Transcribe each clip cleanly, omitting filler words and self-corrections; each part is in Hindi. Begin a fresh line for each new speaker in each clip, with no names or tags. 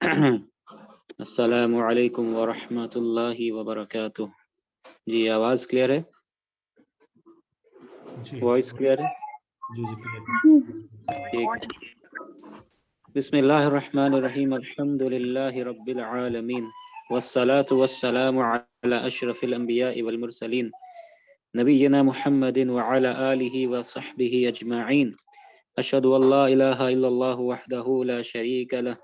अस्सलामु अलैकुम व रहमतुल्लाहि व बरकातुह। जी आवाज़ क्लियर है?
जी
वॉइस क्लियर है?
जी जी क्लियर।
ठीक। बिस्मिल्लाहिर रहमानिर रहीम, अल्हम्दुलिल्लाहि रब्बिल आलमीन, वस्सलातु वस्सलामु अला अशरफिल अंबियाइ वल मुरसलीन, नबिय्यिना मुहम्मदिन व अला आलिहि व सहबिहि अजमाइन। अशहदु अल्ला इलाहा इल्लल्लाहु वहदहु ला शरीका लह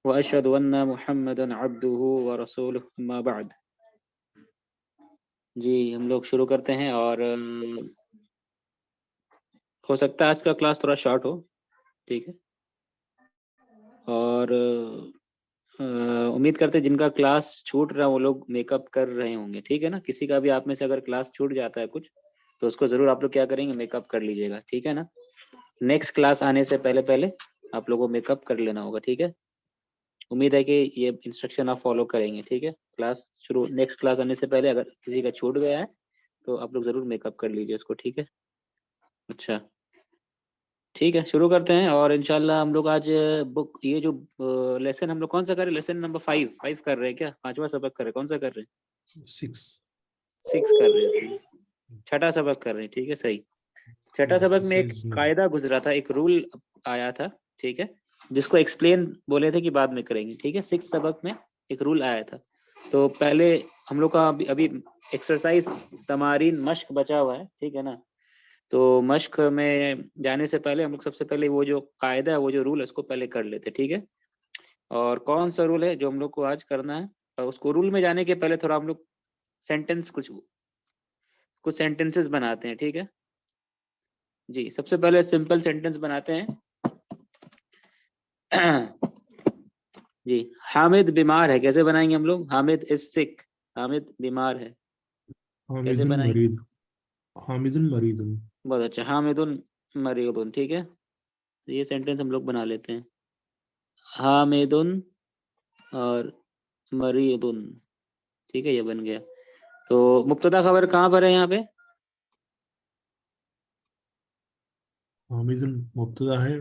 व अशहदु अन्ना मुहम्मदन अब्दुहु व रसूलुहु, अम्मा बअद। जी हम लोग शुरू करते हैं, और हो सकता है आज का क्लास थोड़ा शॉर्ट हो, ठीक है। और उम्मीद करते हैं जिनका क्लास छूट रहा है वो लोग मेकअप कर रहे होंगे, ठीक है ना। किसी का भी आप में से अगर क्लास छूट जाता है कुछ, तो उसको जरूर आप लोग क्या करेंगे, मेकअप कर लीजिएगा, ठीक है ना। नेक्स्ट क्लास आने से पहले पहले आप लोगों को मेकअप कर लेना होगा, ठीक है। उम्मीद है कि ये इंस्ट्रक्शन आप फॉलो करेंगे, ठीक है। क्लास शुरू, नेक्स्ट क्लास आने से पहले अगर किसी का छूट गया है तो आप लोग जरूर मेकअप कर लीजिए उसको, ठीक है। अच्छा ठीक है, शुरू करते हैं। और इंशाल्लाह हम लोग आज बुक, ये जो लेसन हम लोग कौन सा कर रहे हैं, लेसन नंबर 5 कर रहे हैं क्या, 5वां सबक कर रहे हैं, कौन सा कर रहे हैं? 6 कर रहे हैं, 6ठा सबक कर रहे हैं, ठीक है, सही। 6ठा सबक में एक कायदा गुजरा था, एक रूल आया था, ठीक है, जिसको एक्सप्लेन बोले थे कि बाद में करेंगे, ठीक है। 6 सबक में एक रूल आया था। तो पहले हम लोग का अभी एक्सरसाइज, तमारीन, मश्क बचा हुआ है, ठीक है ना। तो मश्क में जाने से पहले हम लोग सबसे पहले वो जो कायदा है, वो जो रूल है, उसको पहले कर लेते, ठीक है। और कौन सा रूल है जो हम लोग को आज करना है, और उसको रूल में जाने के पहले थोड़ा हम लोग सेंटेंस, कुछ सेंटेंसेस बनाते हैं, ठीक है जी। सबसे पहले सिंपल सेंटेंस बनाते हैं। जी, हामिद बीमार है, कैसे बनाएंगे हम लोग? हामिद इज सिक, हामिद बीमार है, कैसे
हामिदुन
बनाएंगे?
मरीद, हामिदुन मरीदुन।
बहुत अच्छा, हामिदुन मरीदुन, ठीक है। तो ये सेंटेंस हम लोग बना लेते हैं, हामिदुन और मरीदुन, ठीक है, ये बन गया। तो मुब्तदा खबर कहाँ पर है यहाँ पे?
हामिदुन मुब्तदा है,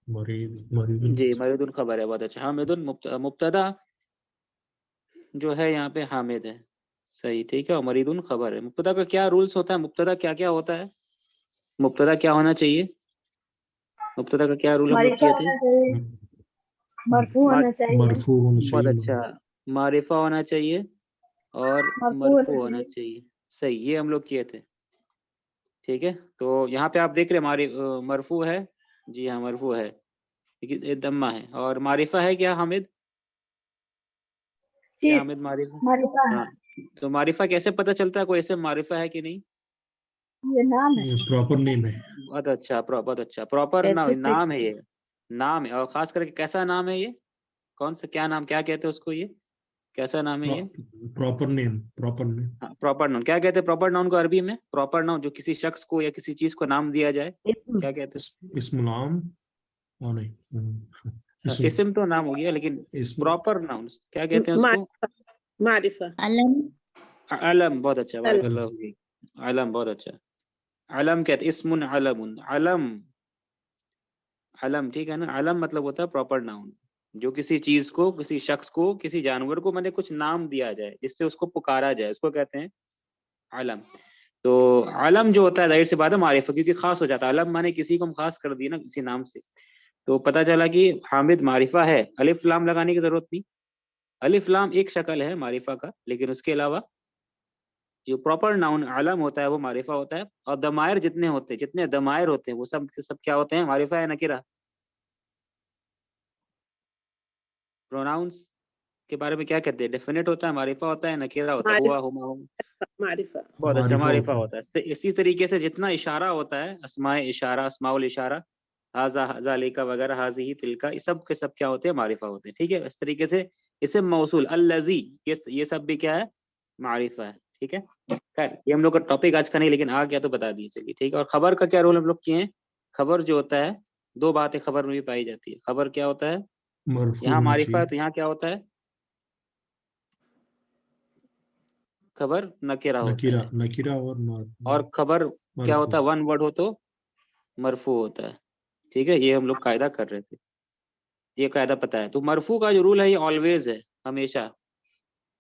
मरीद मरीदुन।
जी, मरीदुन खबर है, बहुत अच्छा। हामिदुन मुब्तदा जो है यहाँ पे हामिद है, सही, ठीक है। और मरीदुन खबर है। मुब्तदा का क्या रूल्स होता है, मुब्तदा क्या क्या होता है, मुब्तदा क्या होना चाहिए, मुब्तदा का क्या रूल हम लोग किए थे?
मरफू होना चाहिए,
मरफू होना
बहुत
चाहिए।
अच्छा, मारिफा होना चाहिए और मरफू होना चाहिए, सही, ये हम लोग किए थे, ठीक है। तो यहाँ पे आप देख रहे हैं मरफू है, जी हाँ मरफू है, लेकिन ये दम्मा है। और मारिफा है क्या हामिद? क्या हामिद मारिफा? हाँ, तो मारिफा कैसे पता चलता है कोई ऐसे मारिफा है कि नहीं?
ये नाम है,
ये प्रॉपर नेम है।
बहुत अच्छा, बहुत अच्छा, प्रॉपर नाम है, ये नाम है। और खास करके कैसा नाम है ये, कौन सा, क्या नाम, क्या कहते हैं उसको, ये कैसा नाम है ये?
Proper name, proper name.
हाँ, प्रॉपर नाउन क्या कहते हैं? प्रॉपर नाउन को अरबी में प्रॉपर नाउन, जो किसी शख्स को या किसी चीज को नाम दिया जाए, क्या कहते
इसम नाम, नहीं,
हैं? इस्म तो नाम हो गया, लेकिन प्रॉपर नाउन क्या कहते हैं उसको?
मारिफा,
अलम, बहुत अच्छा, बारकल्लाहु फीक, अलम, बहुत अच्छा। अलम कहते हैं, इस्मुन अलमुन, अलम, अलम, ठीक है ना। अलम मतलब होता है प्रॉपर नाउन, जो किसी चीज को, किसी शख्स को, किसी जानवर को मैंने कुछ नाम दिया जाए, जिससे उसको पुकारा जाए, उसको कहते हैं अलम। तो अलम जो होता है, जाहिर सी बात है मारिफा, क्योंकि खास हो जाता है। अलम माने किसी को हम खास कर दिए ना किसी नाम से, तो पता चला कि हामिद मारिफा है। अलिफ लाम लगाने की जरूरत नहीं, अलिफ लाम एक शक्ल है मारिफा का, लेकिन उसके अलावा जो प्रॉपर नाउन अलम होता है वो मारिफा होता है। और दमायर जितने होते हैं, जितने दमायर होते हैं, वो सब क्या होते हैं, मारिफा है नकिरा। प्रोनाउंस के बारे में क्या कहते हैं, डेफिनेट होता है, मारिफा होता है, नकीरा होता है, हुआ, हुमा, हुम,
मारिफा,
बहुत अच्छा, मारिफा होता है। इसी तरीके से जितना इशारा होता है, अस्माए इशारा, अस्माउल इशारा, हाजा जालिका वगैरह, हाजी ही तिलका, ये सब के सब क्या होते हैं, मारिफा होते हैं, ठीक है। इस तरीके से इसे मौसूल, अल्लजी, ये सब भी क्या है, मारिफा है, ठीक है। खैर, ये हम लोग का टॉपिक आज का नहीं, लेकिन आ गया तो बता दिए, चलिए ठीक है। और खबर का क्या रोल हम लोग किए हैं? खबर जो होता है, दो बातें खबर में भी पाई जाती है। खबर क्या होता है, यहाँ मारिफा है तो यहाँ क्या होता है, खबर नकेरा होता है।
नकीरा
और खबर क्या होता है, वन वर्ड हो तो मरफू होता है, ठीक है। ये हम लोग कायदा कर रहे थे, ये कायदा पता है। तो मरफू का जो रूल है ये ऑलवेज है, हमेशा।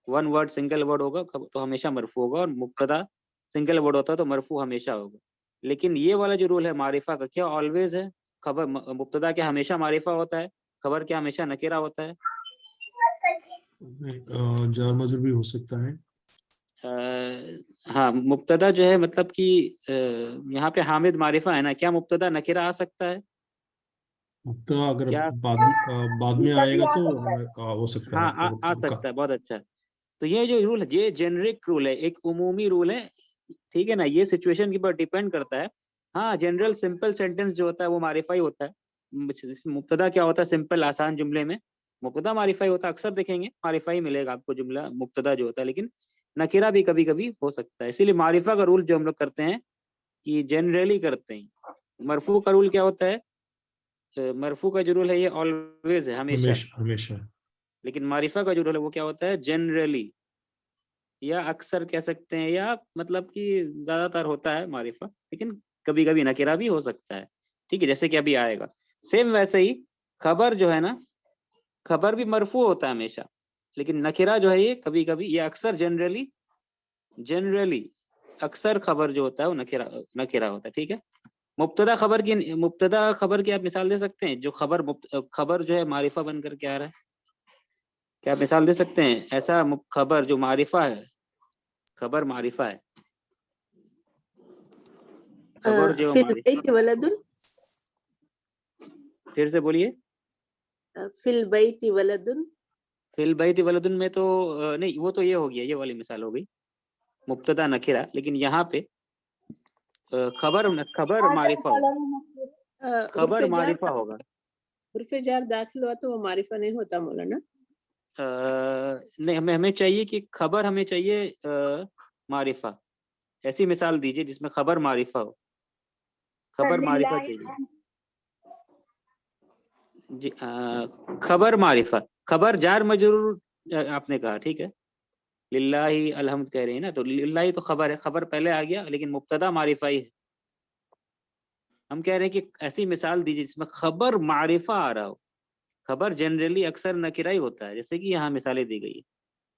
वन वर्ड सिंगल वर्ड होगा तो हमेशा मरफू होगा, और मुब्तदा सिंगल वर्ड होता है तो मरफू हमेशा होगा। लेकिन ये वाला जो रूल है मारिफा का, क्या ऑलवेज है? खबर मुब्तदा क्या हमेशा मारिफा होता है? खबर क्या हमेशा नकीरा होता है?
जार मजरूर भी हो सकता है।
हाँ, मुब्तदा जो है मतलब कि यहाँ पे हामिद मारिफा है ना, क्या मुब्तदा नकीरा आ सकता है?
तो अगर
क्या?
बाद में
कभी
आएगा
आ
तो
सकता है।
हो सकता
हाँ,
है
आ सकता है, बहुत अच्छा। तो ये जो रूल है ये जेनरिक रूल है, एक उमूमी रूल है, ठीक है ना। ये सिचुएशन के ऊपर डिपेंड करता है। हाँ, जनरल सिंपल सेंटेंस जो होता है वो मारिफा ही होता है। मुब्तदा क्या होता है सिंपल आसान जुमले में? मुब्तदा मारिफा ही होता है, अक्सर देखेंगे मारिफा ही मिलेगा आपको जुमला मुब्तदा जो होता है। लेकिन नकीरा भी कभी कभी हो सकता है, इसीलिए मारिफा का रूल जो हम लोग करते हैं कि जनरली करते हैं। मरफू का रूल क्या होता है? मरफू का जो रूल है ये ऑलवेज है, हमेशा।
हमेशा हमेशा।
लेकिन मारिफा का जो रूल है वो क्या होता है? जनरली, या अक्सर कह सकते हैं, या मतलब कि ज्यादातर होता है मारिफा, लेकिन कभी कभी नकीरा भी हो सकता है। ठीक है, जैसे कि अभी आएगा। सेम वैसे ही खबर जो है ना, खबर भी मरफू होता है हमेशा, लेकिन नकीरा जो है ये कभी कभी, ये अक्सर जनरली, जनरली अक्सर खबर जो होता है वो नकीरा नकीरा होता है। ठीक है। मुब्तदा खबर की आप मिसाल दे सकते हैं? जो खबर जो है मारिफा बनकर के आ रहा है, क्या आप मिसाल दे सकते हैं ऐसा खबर जो मारिफा है? खबर मारिफा है, खबर जो
फिल
मारिफा।
बैति वलदुन,
फिर से बोलिए।
फिल बैति वलदुन।
फिल बैति वलदुन में तो नहीं, वो तो ये हो गया, ये वाली मिसाल हो गई मुब्तदा नकिरा। लेकिन यहाँ पे खबर मारिफा होगा, खबर मारिफा होगा।
उर्फे जार दाखिल हुआ तो वो मारिफा नहीं होता मौलाना।
नहीं, हमें चाहिए कि खबर, हमें चाहिए मारिफा। ऐसी मिसाल दीजिए जिसमें खबर मारिफा हो, खबर मारिफा चाहिए जी। खबर मारिफा, खबर जार मजरूर आपने कहा, ठीक है। लिल्लाही अलहम्द कह रहे हैं ना, तो लिल्लाही तो खबर है, खबर पहले आ गया, लेकिन मुब्तदा मारिफा ही है। हम कह रहे हैं कि ऐसी मिसाल दीजिए जिसमें खबर मारिफा आ रहा हो। खबर जनरली अक्सर नकिरा ही होता है, जैसे कि यहाँ मिसालें दी गई है।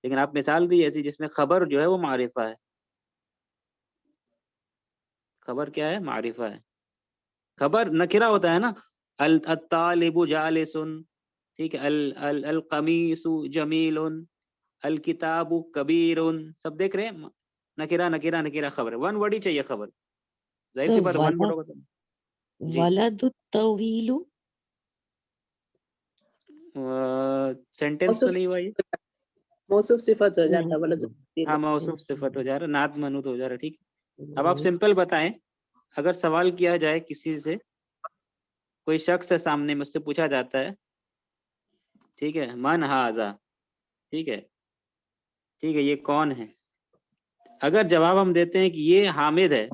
लेकिन आप मिसाल दी ऐसी जिसमें खबर जो है वो मारिफा है। खबर क्या है? मारिफा है। खबर नकिरा होता है ना, अल तालिबु जालिसुन, ठीक है, अल अल अल कमीसु जमीलुन, अल किताबु कबीरुन, सब देख रहे हैं। नकिरा नकिरा नकिरा खबर, वन वर्ड ही चाहिए खबर, जाहिर सी बात, वन वर्ड होगा तो जी।
वलदु तवीलु,
सेंटेंस तो नहीं हुआ ये।
मौसूफ सिफत हो जाता
नहीं।
वलदुन।
हाँ, मौसूफ सिफत हो जा रहा, नात मनुत हो जा रहा, ठीक है। अब आप सिंपल बताएं, अगर सवाल किया जाए किसी से, कोई शख्स है सामने में, उससे पूछा जाता है, ठीक है, मन हाजा, ठीक है, ठीक है, ये कौन है? अगर जवाब हम देते हैं कि ये हामिद है,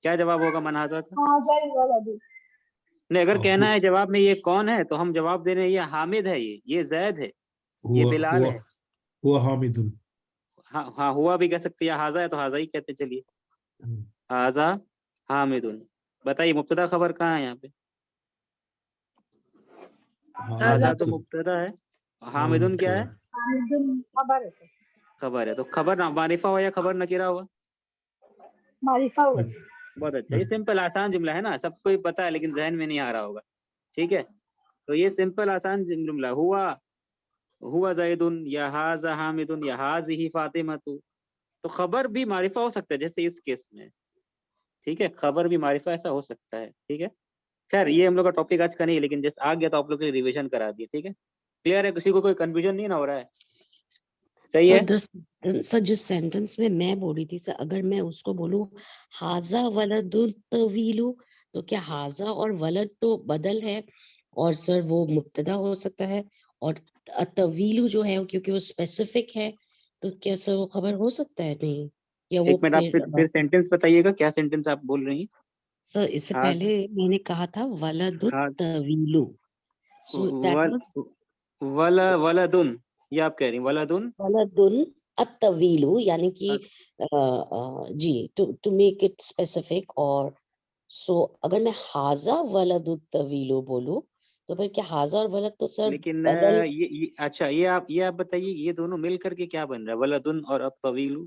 क्या जवाब होगा मन हाजा का? नहीं, अगर कहना है जवाब में ये कौन है, तो हम जवाब दे रहे हैं ये हामिद है, ये जैद है, ये
हुआ
बिलाल
हुआ
है।
हुआ हामिदुन।
हाँ हाँ, हुआ भी कह सकते हैं, या हाजा है तो हाजा ही कहते, चलिए हाजा हामिदुन। बताइए मुब्तदा खबर कहाँ है यहाँ पे? हाजा तो मुब्तदा है, हामिदुन क्या है?
खबर है,
खबर है। तो खबर मारिफा हुआ या खबर नकीरा हुआ?
मारिफा हुआ।
बहुत अच्छा, ये सिंपल आसान जुमला है ना, सबको ही पता है, लेकिन जहन में नहीं आ रहा होगा, ठीक है। तो ये सिंपल आसान जुमला, हुआ हुआ जैदुन, या हाजा हामिदुन, या हाजिही फातिमतु। तो खबर भी मारिफा हो सकता है, जैसे इस केस में, ठीक है, खबर भी मारिफा ऐसा हो सकता है, ठीक है। खैर, ये हम लोग का टॉपिक आज का नहीं है, लेकिन जैसे आ गया तो आप लोग के रिविजन करा दिए, ठीक है। क्लियर है? किसी को कोई कंफ्यूजन नहीं ना हो रहा है? सही है।
सर जिस सेंटेंस में मैं बोल रही थी सर, अगर मैं उसको बोलूं हाजा वलदुल तवीलु, तो क्या हाजा और वलद तो बदल है, और सर वो मुब्तदा हो सकता है, और तवीलु जो है क्योंकि वो स्पेसिफिक है, तो क्या सर वो खबर हो सकता है? नहीं, या वो
एक मिनट, आप फिर सेंटेंस बताइएगा, क्या सेंटेंस आप बोल रही हैं?
सर इससे
हाँ
पहले मैंने कहा था वलदु
हाँ,
तवीलु, सो दैट
वल
वाज
वलदुन, ये आप कह रही हैं वलदुन।
वलदुन अतवीलु, यानी कि जी, टू मेक इट स्पेसिफिक। और सो अगर मैं हाजा वलदु तवीलु बोलूं, तो फिर क्या हाजा और वलद तो सर
लेकिन
बदल
ये अच्छा, ये आप बताइए, ये दोनों मिल करके क्या बन रहा है, वलदुन और अत्तवीलु,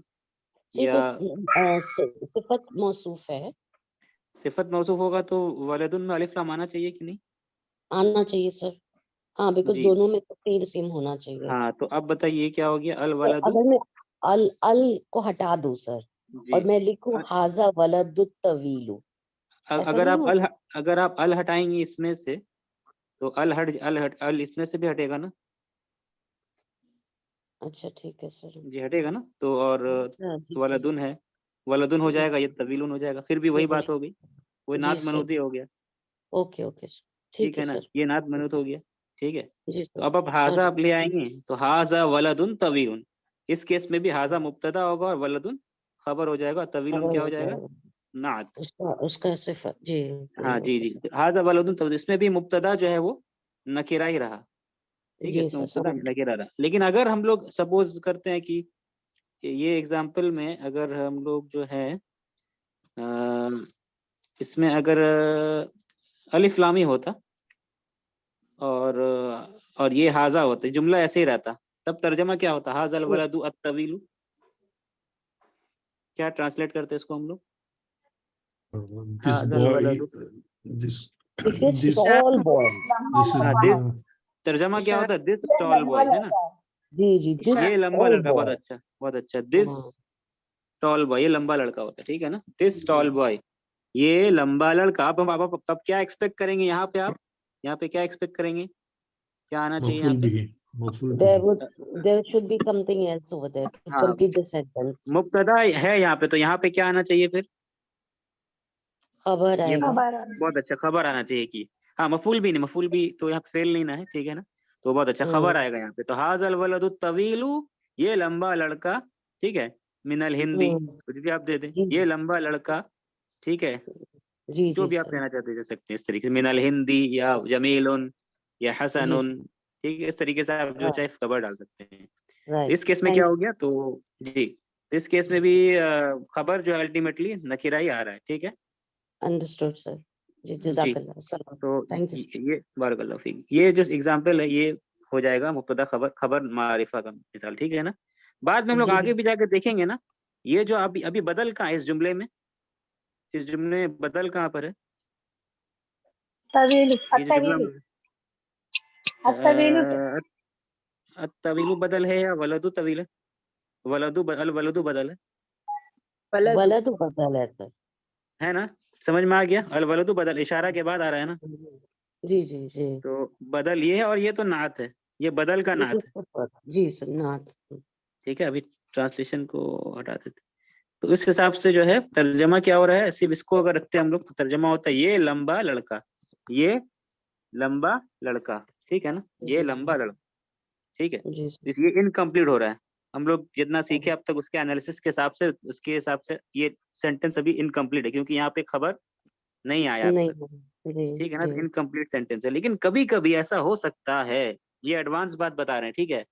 सिर्फ
या
सिफत मौसूफ है,
सिफत मौसूफ होगा तो वलदुन में अलिफ लाम आना चाहिए कि नहीं?
आना चाहिए सर। हाँ, बिकॉज
जी,
दोनों में तो सेम होना चाहिए।
हाँ, तो अब बताइए क्या हो गया, अल
तो
वलदु।
अगर मैं अल अल को हटा दूं सर,
जी,
और मैं लिखूं हाजा वलदुत तवीलु, ऐसा
अगर
नहीं
आप
हो?
अगर आप अल हटाएंगे इसमें से, तो अल इसमें से भी हटेगा ना?
अच्छा ठीक है सर।
जी हटेगा ना, तो और
हाँ, जी
वलदुन है, वलदुन हो जाएगा, ये तवीलुन हो जाएगा, फिर भी वही बात हो गई, वो
जी
नात
सर।
मनूती हो गया।
ओके ओके सर,
ठीक
ठीक
है
है
ना,
सर।
ये नात मनूत हो गया। ठीक है,
जी
तो
सर।
अब आप हाजा
सॉरी।
आप ले आएंगे, तो हाजा वलदुन तवीलुन, इस केस में भी हाजा मुब्तदा होगा और वलदुन खबर हो जाएगा, तवीलुन
खबर
क्या
हो
हो जाएगा,
जाएगा
नात।
उसका सिफत। जी जी
हाँ जी
ओके
जी,
सर।
तो हाजा वलदुन तवीलुन, इसमें भी मुब्तदा जो है वो नकिरा ही रहा। ठीक है,
जी
इसमें
सर
मुब्तदा
समझ।
नकिरा रहा, लेकिन अगर हम लोग सपोज करते हैं कि ये एग्जाम्पल में अगर हम लोग जो है इसमें अगर अलिफ लामी होता और ये हाजा होता, जुमला ऐसे ही रहता, तब तर्जमा क्या होता, हाजल वलदु अत्तवीलु, क्या ट्रांसलेट करते इसको हम लोग,
This
हाजल
boy,
वलदु।
this
this
this
tall boy.
this
हाँ,
is
दिस तर्जमा क्या होता है, दिस
ये
टॉल
लंबा
बॉय, है ना,
लड़का है।
जी जी दिस
ये लंबा
टॉल
लड़का, बहुत
बॉय।
अच्छा बहुत अच्छा, दिस टॉल बॉय, ये लंबा लड़का होता है, ठीक है ना, दिस टॉल बॉय, ये लंबा लड़का। अब क्या एक्सपेक्ट करेंगे यहाँ पे, आप यहाँ पे क्या एक्सपेक्ट करेंगे, क्या आना चाहिए यहाँ
मफूल
पे?
भी मफूल
There
भी
would there should be something else over there to
हाँ,
complete the sentence.
मुब्तदा है यहाँ पे, तो यहाँ पे क्या आना चाहिए फिर,
खबर
ये
आएगा।
खबर
बहुत अच्छा, खबर आना चाहिए कि, हाँ, मफूल भी नहीं, मफूल भी तो यहाँ फेल नहीं ना है, ठीक है ना, तो बहुत अच्छा खबर आएगा यहाँ पे, तो हाजल वलदु तवीलु, ये लंबा लड़का, ठीक है, मिनल हिंदी, कुछ भी आप दे दें,
जी
ये लंबा लड़का, ठीक है,
जी
जो
जी
भी आप
सर।
कहना चाहते दे सकते हैं इस तरीके से, मिनल हिंदी या जमीलुन या
जी
हसनुन, ठीक है, इस तरीके से आप जो चाहे खबर डाल सकते हैं। तो
राइट।
इस केस में क्या
थैंक
हो गया, तो जी, तो इस केस में भी खबर जो है अल्टीमेटली नकीरा ही आ रहा है, ठीक है
अंडरस्टूड सर। जी
जी,
जज़ाकल्लाह सलाम।
तो
थैंक यू।
ये बारकल्लाह फीक, ये जो एग्जांपल है ये हो जाएगा मुब्तदा खबर, खबर मारिफा का मिसाल, ठीक है ना। बाद में हम लोग
जी
आगे भी जाके देखेंगे ना, ये जो अभी अभी बदल कहाँ है इस जुमले में, इस जुमले में बदल कहाँ पर है,
तवीलु
ये जो जुमला
अतवीलु अतवीलु पे
तवीलु बदल है या वलदु तवील है, वलदु बदल
वलद
वलद बदल है सर।
है ना, समझ में आ गया, अल वलदु बदल इशारा के बाद आ रहा है ना,
जी जी जी।
तो बदल ये है और ये तो नात है, ये बदल का
ये
नात है,
जी सर नाथ।
ठीक है। अभी ट्रांसलेशन को हटा देते, तो इस हिसाब से जो है तर्जमा क्या हो रहा है, सिर्फ इसको अगर रखते हैं हम लोग तो तर्जमा होता है ये लंबा लड़का, ये लंबा लड़का, ठीक है ना, ये लंबा लड़का, ठीक है,
जी
तो ये इनकम्प्लीट हो रहा है, हम लोग जितना सीखे अब तक उसके एनालिसिस के हिसाब से, उसके हिसाब से ये सेंटेंस अभी इनकम्प्लीट है, क्योंकि यहाँ पे खबर नहीं आया अब
नहीं
तक,
जी
ठीक है ना,
जी
तो इनकम्प्लीट सेंटेंस है, लेकिन कभी कभी ऐसा हो सकता है, ये एडवांस बात बता रहे हैं, ठीक है,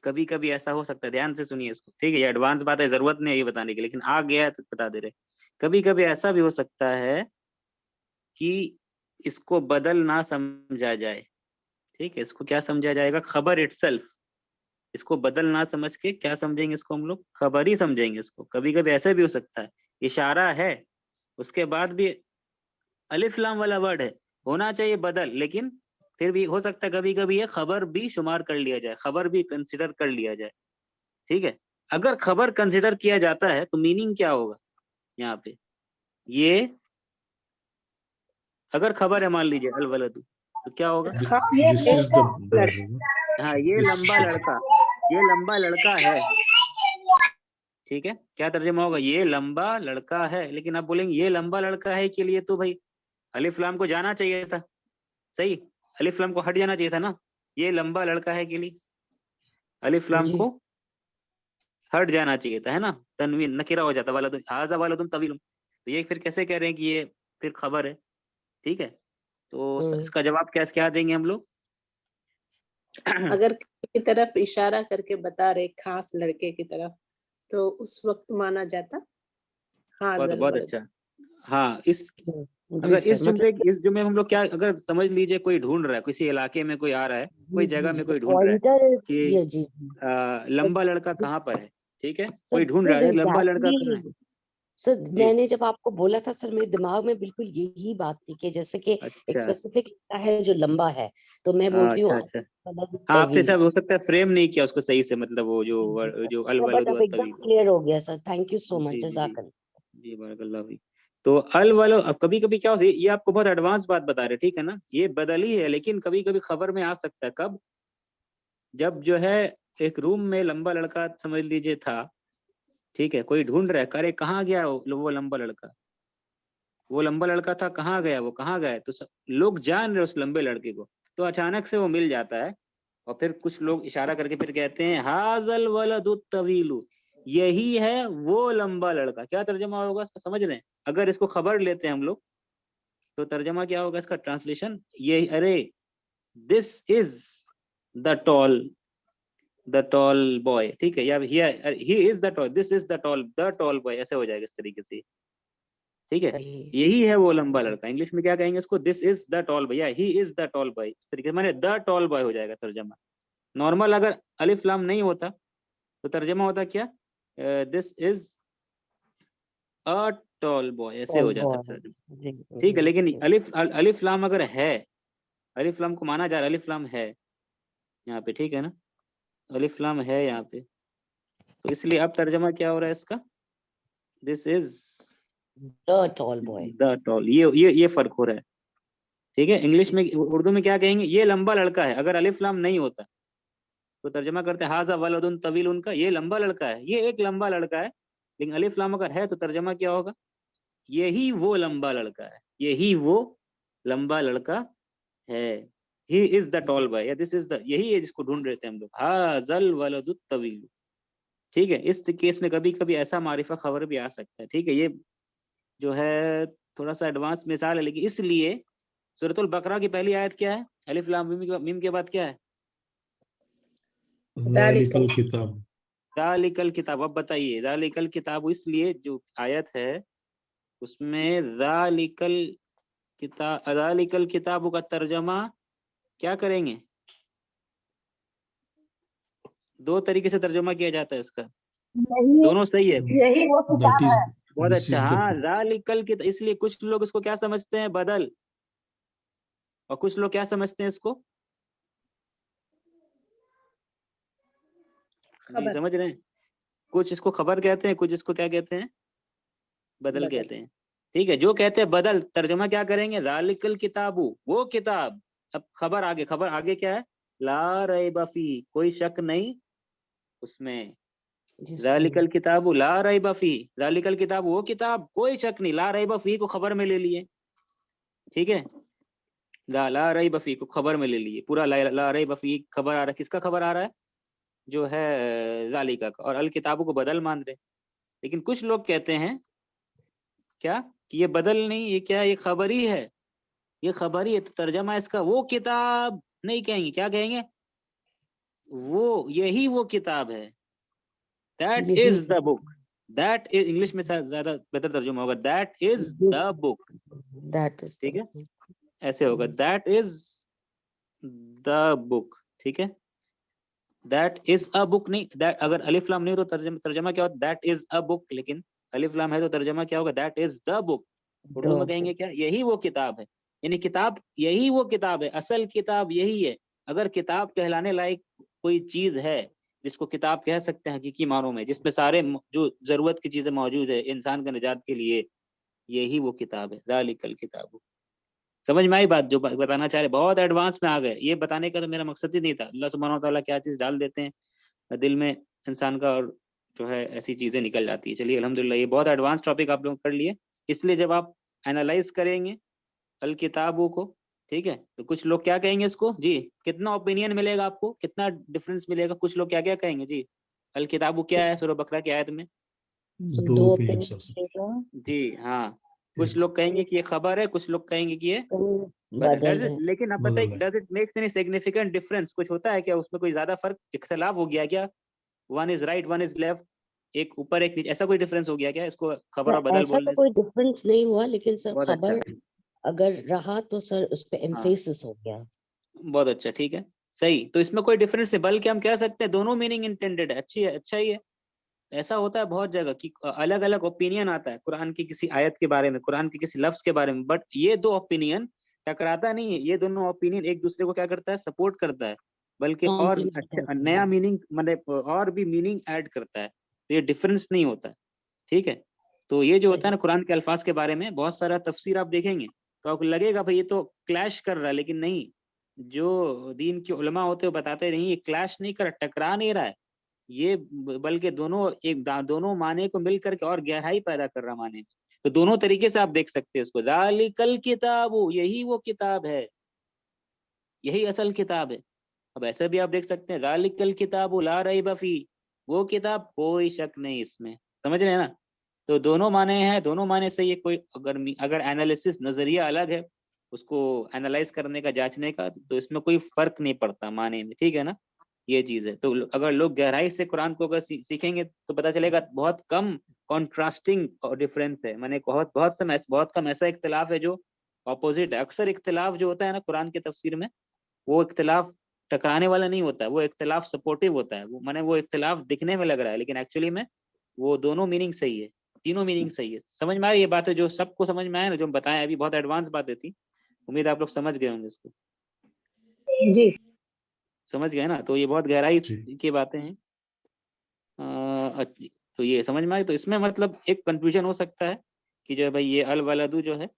कभी कभी ऐसा हो सकता है, ध्यान से सुनिए इसको, ठीक है, ये एडवांस बात है, जरूरत नहीं है ये बताने की, लेकिन आ गया है तो बता दे रहे, कभी कभी ऐसा भी हो सकता है कि इसको बदल ना समझा जाए, ठीक है, इसको क्या समझा जाएगा, खबर इटसेल्फ, इसको बदल ना समझ के क्या समझेंगे, इसको हम लोग खबर ही समझेंगे इसको, कभी कभी ऐसा भी हो सकता है, इशारा है उसके बाद भी अलिफ लाम वाला वर्ड है, होना चाहिए बदल, लेकिन फिर भी हो सकता है कभी कभी ये खबर भी शुमार कर लिया जाए, खबर भी कंसिडर कर लिया जाए, ठीक है। अगर खबर कंसिडर किया जाता है तो मीनिंग क्या होगा यहाँ पे, ये अगर खबर है मान लीजिए अल वलदु, तो क्या होगा,
ये
this is
लड़का
the
हाँ, ये
this
लंबा लड़का, ये लंबा लड़का है, ठीक है, क्या तर्जुमा होगा, ये लंबा लड़का है, लेकिन आप बोलेंगे ये लंबा लड़का है के लिए तो भाई अलिफ लाम को जाना चाहिए था, सही, अलिफ लाम को हट जाना चाहिए था ना, ये लंबा लड़का है के लिए अलिफ लाम
जी
को हट जाना चाहिए था, है ना, तनवीन नकिरा हो जाता, वाला तुम हाजा वाला तुम तवील, तो ये फिर कैसे कह रहे हैं कि ये फिर खबर है, ठीक है, तो इसका जवाब क्या क्या देंगे हम लोग
अगर किसी की तरफ इशारा करके बता रहे खास लड़के की तरफ, तो उस वक्त माना जाता हाजल
बहुत
वलद।
अच्छा, हाँ, इस
जी
अगर
सर,
इस जुमले में हम लोग क्या, अगर समझ लीजिए कोई ढूंढ रहा है, किसी इलाके में कोई आ रहा है, कोई जगह में
तो
कोई ढूंढ रहा है
पॉइंटर
कि
जी
लंबा लड़का कहाँ पर है, ठीक है,
सर
कोई ढूंढ रहा
दिस
है लंबा लड़का कहाँ है।
एग्जैक्टली सर,
जी,
मैंने जब आपको बोला था सर, मेरे दिमाग में बिल्कुल यही बात थी कि जैसे कि एक
अच्छा,
स्पेसिफिक लड़का है जो लंबा है, तो मैं
हाँ,
बोलती हूँ
अच्छा अच्छा। हाँ, आपने
तवील।
सब हो सकता है फ्रेम नहीं किया उसको सही से, मतलब वो जो अल
बट
वलद
अब एकदम
तवील।
क्लियर हो गया sir, thank you so much,
जी जी जी
जज़ाकल्लाह।
जी, बारकल्लाह फीक। तो अल वालो, अब कभी कभी क्या होता है, ये आपको बहुत एडवांस बात बता रहे, ठीक है ना, ये बदल ही है, लेकिन कभी कभी खबर में आ सकता है, कब, जब जो है एक रूम में लंबा लड़का समझ लीजिए था, ठीक है, कोई ढूंढ रहा है, अरे कहाँ गया वो लंबा लड़का, वो लंबा लड़का था, कहाँ गया, वो कहाँ गया, तो लोग जान रहे उस लंबे लड़के को, तो अचानक से वो मिल जाता है, और फिर कुछ लोग इशारा करके फिर कहते हैं हाजल वलदुत तवीलु, यही है वो लंबा लड़का। क्या तर्जमा होगा इसका, समझ रहे हैं, अगर इसको खबर लेते हैं हम लोग, तो तर्जमा क्या होगा इसका, ट्रांसलेशन, ये, अरे this is the tall boy, ठीक है, या he is the toll, this is the tall boy, ऐसे हो जाएगा इस तरीके से, ठीक है,
सही
यही है वो लंबा
जी
लड़का। इंग्लिश में क्या कहेंगे इसको, this is the tall boy, या he is the tall boy, इस तरीके से, माने द टॉल बॉय हो जाएगा तर्जमा। नॉर्मल अगर अलिफ लाम नहीं होता तो तर्जमा होता क्या, this is a tall boy, ऐसे
टॉल
हो जाता
बॉय
तर्जमा,
जी
ठीक है, लेकिन
जी
अलिफ लाम अगर है, अलिफ लाम को माना जा रहा है, अलिफ लाम है यहाँ पे, ठीक है ना, अलिफ लाम है यहाँ पे, तो इसलिए अब तर्जमा क्या हो रहा है इसका, this is
the tall boy
the tall, ये फर्क हो रहा है, ठीक है। इंग्लिश में, उर्दू में क्या कहेंगे, ये लंबा लड़का है, अगर अलिफ लाम नहीं होता तो तर्जमा करते हैं हाजा वलदुन तवील, उनका ये लंबा लड़का है, ये एक लंबा लड़का है, लेकिन अलिफ लाम अगर है तो तर्जमा क्या होगा, यही वो लंबा लड़का है, यही वो लंबा लड़का है, ही इज द टॉल बॉय, या दिस इज द, यही है जिसको ढूंढ रहे थे हम लोग, हाजल वलदुत तवील, ठीक है। इस केस में कभी कभी ऐसा मारिफा खबर भी आ सकता है, ठीक है, ये जो है थोड़ा सा एडवांस मिसाल है, लेकिन इसलिए सूरतुल बकरा की पहली आयत क्या है, अलिफ लाम मीम के बाद क्या है,
ज़ालिकल किताब।
ज़ालिकल किताब। अब बताइए, ज़ालिकल किताब, इसलिए जो आयत है उसमें ज़ालिकल किताब का तर्जमा क्या करेंगे, दो तरीके से तर्जमा किया जाता है इसका,
यही
दोनों सही है,
यही वो
That
किताब
is,
है।
बहुत
this
अच्छा।
is the
हाँ,
book.
ज़ालिकल किताब, इसलिए कुछ लोग इसको क्या समझते हैं, बदल, और कुछ लोग क्या समझते हैं इसको, जी
खबर
समझ रहे हैं, कुछ इसको खबर कहते हैं, कुछ इसको क्या कहते हैं, बदल
बदल
कहते हैं, ठीक है। जो कहते हैं बदल, तर्जमा क्या करेंगे, ज़ालिकल किताबु, वो किताब, अब खबर आगे क्या है, ला रैब फी, कोई शक नहीं उसमें,
जी सही
ज़ालिकल किताबु ला रैब फी, ज़ालिकल किताब वो किताब, कोई शक नहीं, ला रैब फी को खबर में ले लिए, ठीक है, ला रैब फी को खबर में ले लिए, पूरा ला रैब फी खबर आ रहा है, किसका खबर आ रहा है, जो है ज़ालिका का, और अल किताबु को बदल मान रहे। लेकिन कुछ लोग कहते हैं क्या, कि ये बदल नहीं, ये क्या है, ये खबर ही है, ये खबर ही है, तो तर्जमा इसका वो किताब नहीं कहेंगे, क्या कहेंगे, वो, यही वो किताब है, दैट
यही
is the book, that is, English में ज्यादा बेहतर तर्जुमा होगा, that is the book,
that is
ठीक है,
द
ऐसे होगा, दैट इज द बुक, ठीक है, दैट इज अ बुक नहीं, दैट अगर अलिफ लाम नहीं हो तो तर्जमा क्या होगा, दैट इज अ बुक, लेकिन अलिफ लाम है तो तर्जमा क्या होगा, that is the book. Urdu में कहेंगे क्या, यही वो किताब है, यानी किताब, यही वो किताब है, असल किताब यही है। अगर किताब कहलाने लायक कोई चीज है जिसको किताब कह सकते हैं हकीकी मानों में, जिसमें सारे जो जरूरत की चीजें मौजूद है इंसान के निजात के लिए, यही वो किताब है, ज़ालिकल किताब। समझ में आई बात जो बताना चाह रहे, बहुत एडवांस में आ गए, ये बताने का तो मेरा मकसद ही नहीं था, अल्लाह सुब्हानहू व तआला क्या चीज डाल देते हैं दिल में इंसान का, और जो है ऐसी चीजें निकल जाती है। चलिए अल्हम्दुलिल्लाह, ये बहुत एडवांस टॉपिक आप लोग कर लिए, इसलिए जब आप एनालाइज करेंगे अल किताबों को, ठीक है, तो कुछ लोग क्या कहेंगे इसको, जी कितना ओपिनियन मिलेगा आपको, कितना डिफरेंस मिलेगा, कुछ लोग क्या क्या कहेंगे जी, अल किताबु क्या है सूरह बकरा की आयत में,
दो
दो
opinions are
जी हाँ, कुछ
एक
लोग कहेंगे कि ये खबर है, कुछ लोग कहेंगे कि ये
बदल है।
लेकिन आप
बदल
बताइए,
है।
Does it make any significant difference, कुछ होता है क्या उसमें, कोई ज्यादा फर्क इख्तलाफ हो गया क्या, one is right one is left, एक ऊपर एक नीचे, ऐसा कोई डिफरेंस हो गया क्या इसको खबर और बदल
ऐसा
बोलने
तो
से?
कोई डिफरेंस नहीं हुआ, लेकिन सर
बहुत अच्छा,
खबर अगर रहा तो सर उस पे
हाँ
एम्फेसिस हो गया।
बहुत अच्छा, ठीक है सही। तो इसमें कोई डिफरेंस नहीं, बल्कि हम कह सकते हैं दोनों मीनिंग इंटेंडेड है, अच्छी है, अच्छा ही है। ऐसा होता है बहुत जगह कि अलग अलग ओपिनियन आता है कुरान की किसी आयत के बारे में, कुरान के किसी लफ्ज के बारे में, बट ये दो ओपिनियन टकराता नहीं है, ये दोनों ओपिनियन एक दूसरे को क्या करता है, सपोर्ट करता है, बल्कि और
कॉम्प्लीमेंट
अच्छा
होता
नया
है।
मीनिंग मतलब और भी मीनिंग ऐड करता है, तो ये डिफरेंस नहीं होता है, ठीक है। तो ये जो होता है
सही।
ना कुरान के अल्फाज के बारे में बहुत सारा तफसीर आप देखेंगे तो आपको लगेगा भाई ये तो क्लैश कर रहा है, लेकिन नहीं, जो दीन के उलमा होते हैं वो बताते नहीं, ये क्लैश नहीं कर रहा, टकरा नहीं रहा है, ये बल्कि दोनों दोनों माने को मिल करके और गहराई पैदा कर रहा माने में। तो दोनों तरीके से आप देख सकते हैं उसको, ज़ालिकल किताबु, यही वो किताब है, यही असल किताब है। अब ऐसे भी आप देख सकते हैं, ज़ालिकल किताबु ला रैब फी, वो किताब कोई शक नहीं इसमें, समझ रहे हैं ना। तो दोनों माने हैं, दोनों माने से ये कोई अगर एनालिसिस नजरिया अलग है उसको एनालाइज करने का, जांचने का, तो इसमें कोई फर्क नहीं पड़ता माने में, ठीक है ना। ये चीज है। तो अगर लोग गहराई से कुरान को अगर सीखेंगे तो पता चलेगा बहुत कम कॉन्ट्रास्टिंग डिफरेंस है, माने बहुत कम ऐसा इख्तिलाफ है जो ऑपोजिट है। अक्सर इख्तिलाफ जो होता है ना कुरान के तफसीर में, वो इख्तिलाफ टकराने वाला नहीं होता है, वो इख्तिलाफ सपोर्टिव होता है, वो माने वो इख्तिलाफ दिखने में लग रहा है लेकिन एक्चुअली में वो दोनों मीनिंग सही है, तीनों मीनिंग सही है। समझ में आ रही है ये बात है, जो सबको समझ में आया ना, जो हम बताएं अभी बहुत एडवांस बातें थी, उम्मीद है आप लोग समझ गए होंगे इसको,
जी
समझ गए ना। तो ये बहुत गहराई
जी
की बातें हैं। तो ये समझ में आई। तो इसमें मतलब एक कंफ्यूजन हो सकता है कि जो है भाई ये अल वलदु जो है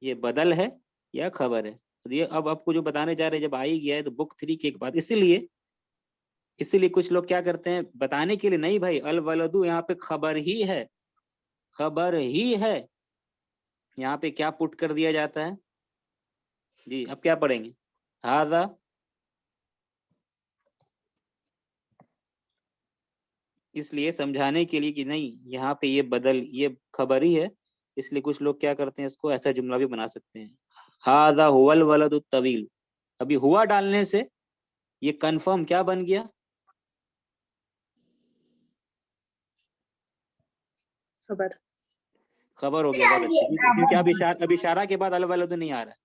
ये बदल है या खबर है। तो ये अब आपको जो बताने जा रहे हैं जब आ ही गया है तो बुक 3 की एक बात, इसीलिए कुछ लोग क्या करते हैं बताने के लिए, नहीं भाई अल वलदु यहाँ पे खबर ही है, खबर ही है, यहाँ पे क्या पुट कर दिया जाता है जी। अब क्या पढ़ेंगे, हाजा, इसलिए समझाने के लिए कि नहीं यहाँ पे ये बदल, ये खबर ही है, इसलिए कुछ लोग क्या करते हैं इसको ऐसा जुमला भी बना सकते हैं, हाजा हुवल वलदु तवील। अभी हुआ डालने से ये कंफर्म क्या बन गया,
खबर
खबर हो गया। बहुत अच्छी, क्योंकि अब इशारा के बाद अल वलदु नहीं आ रहा है,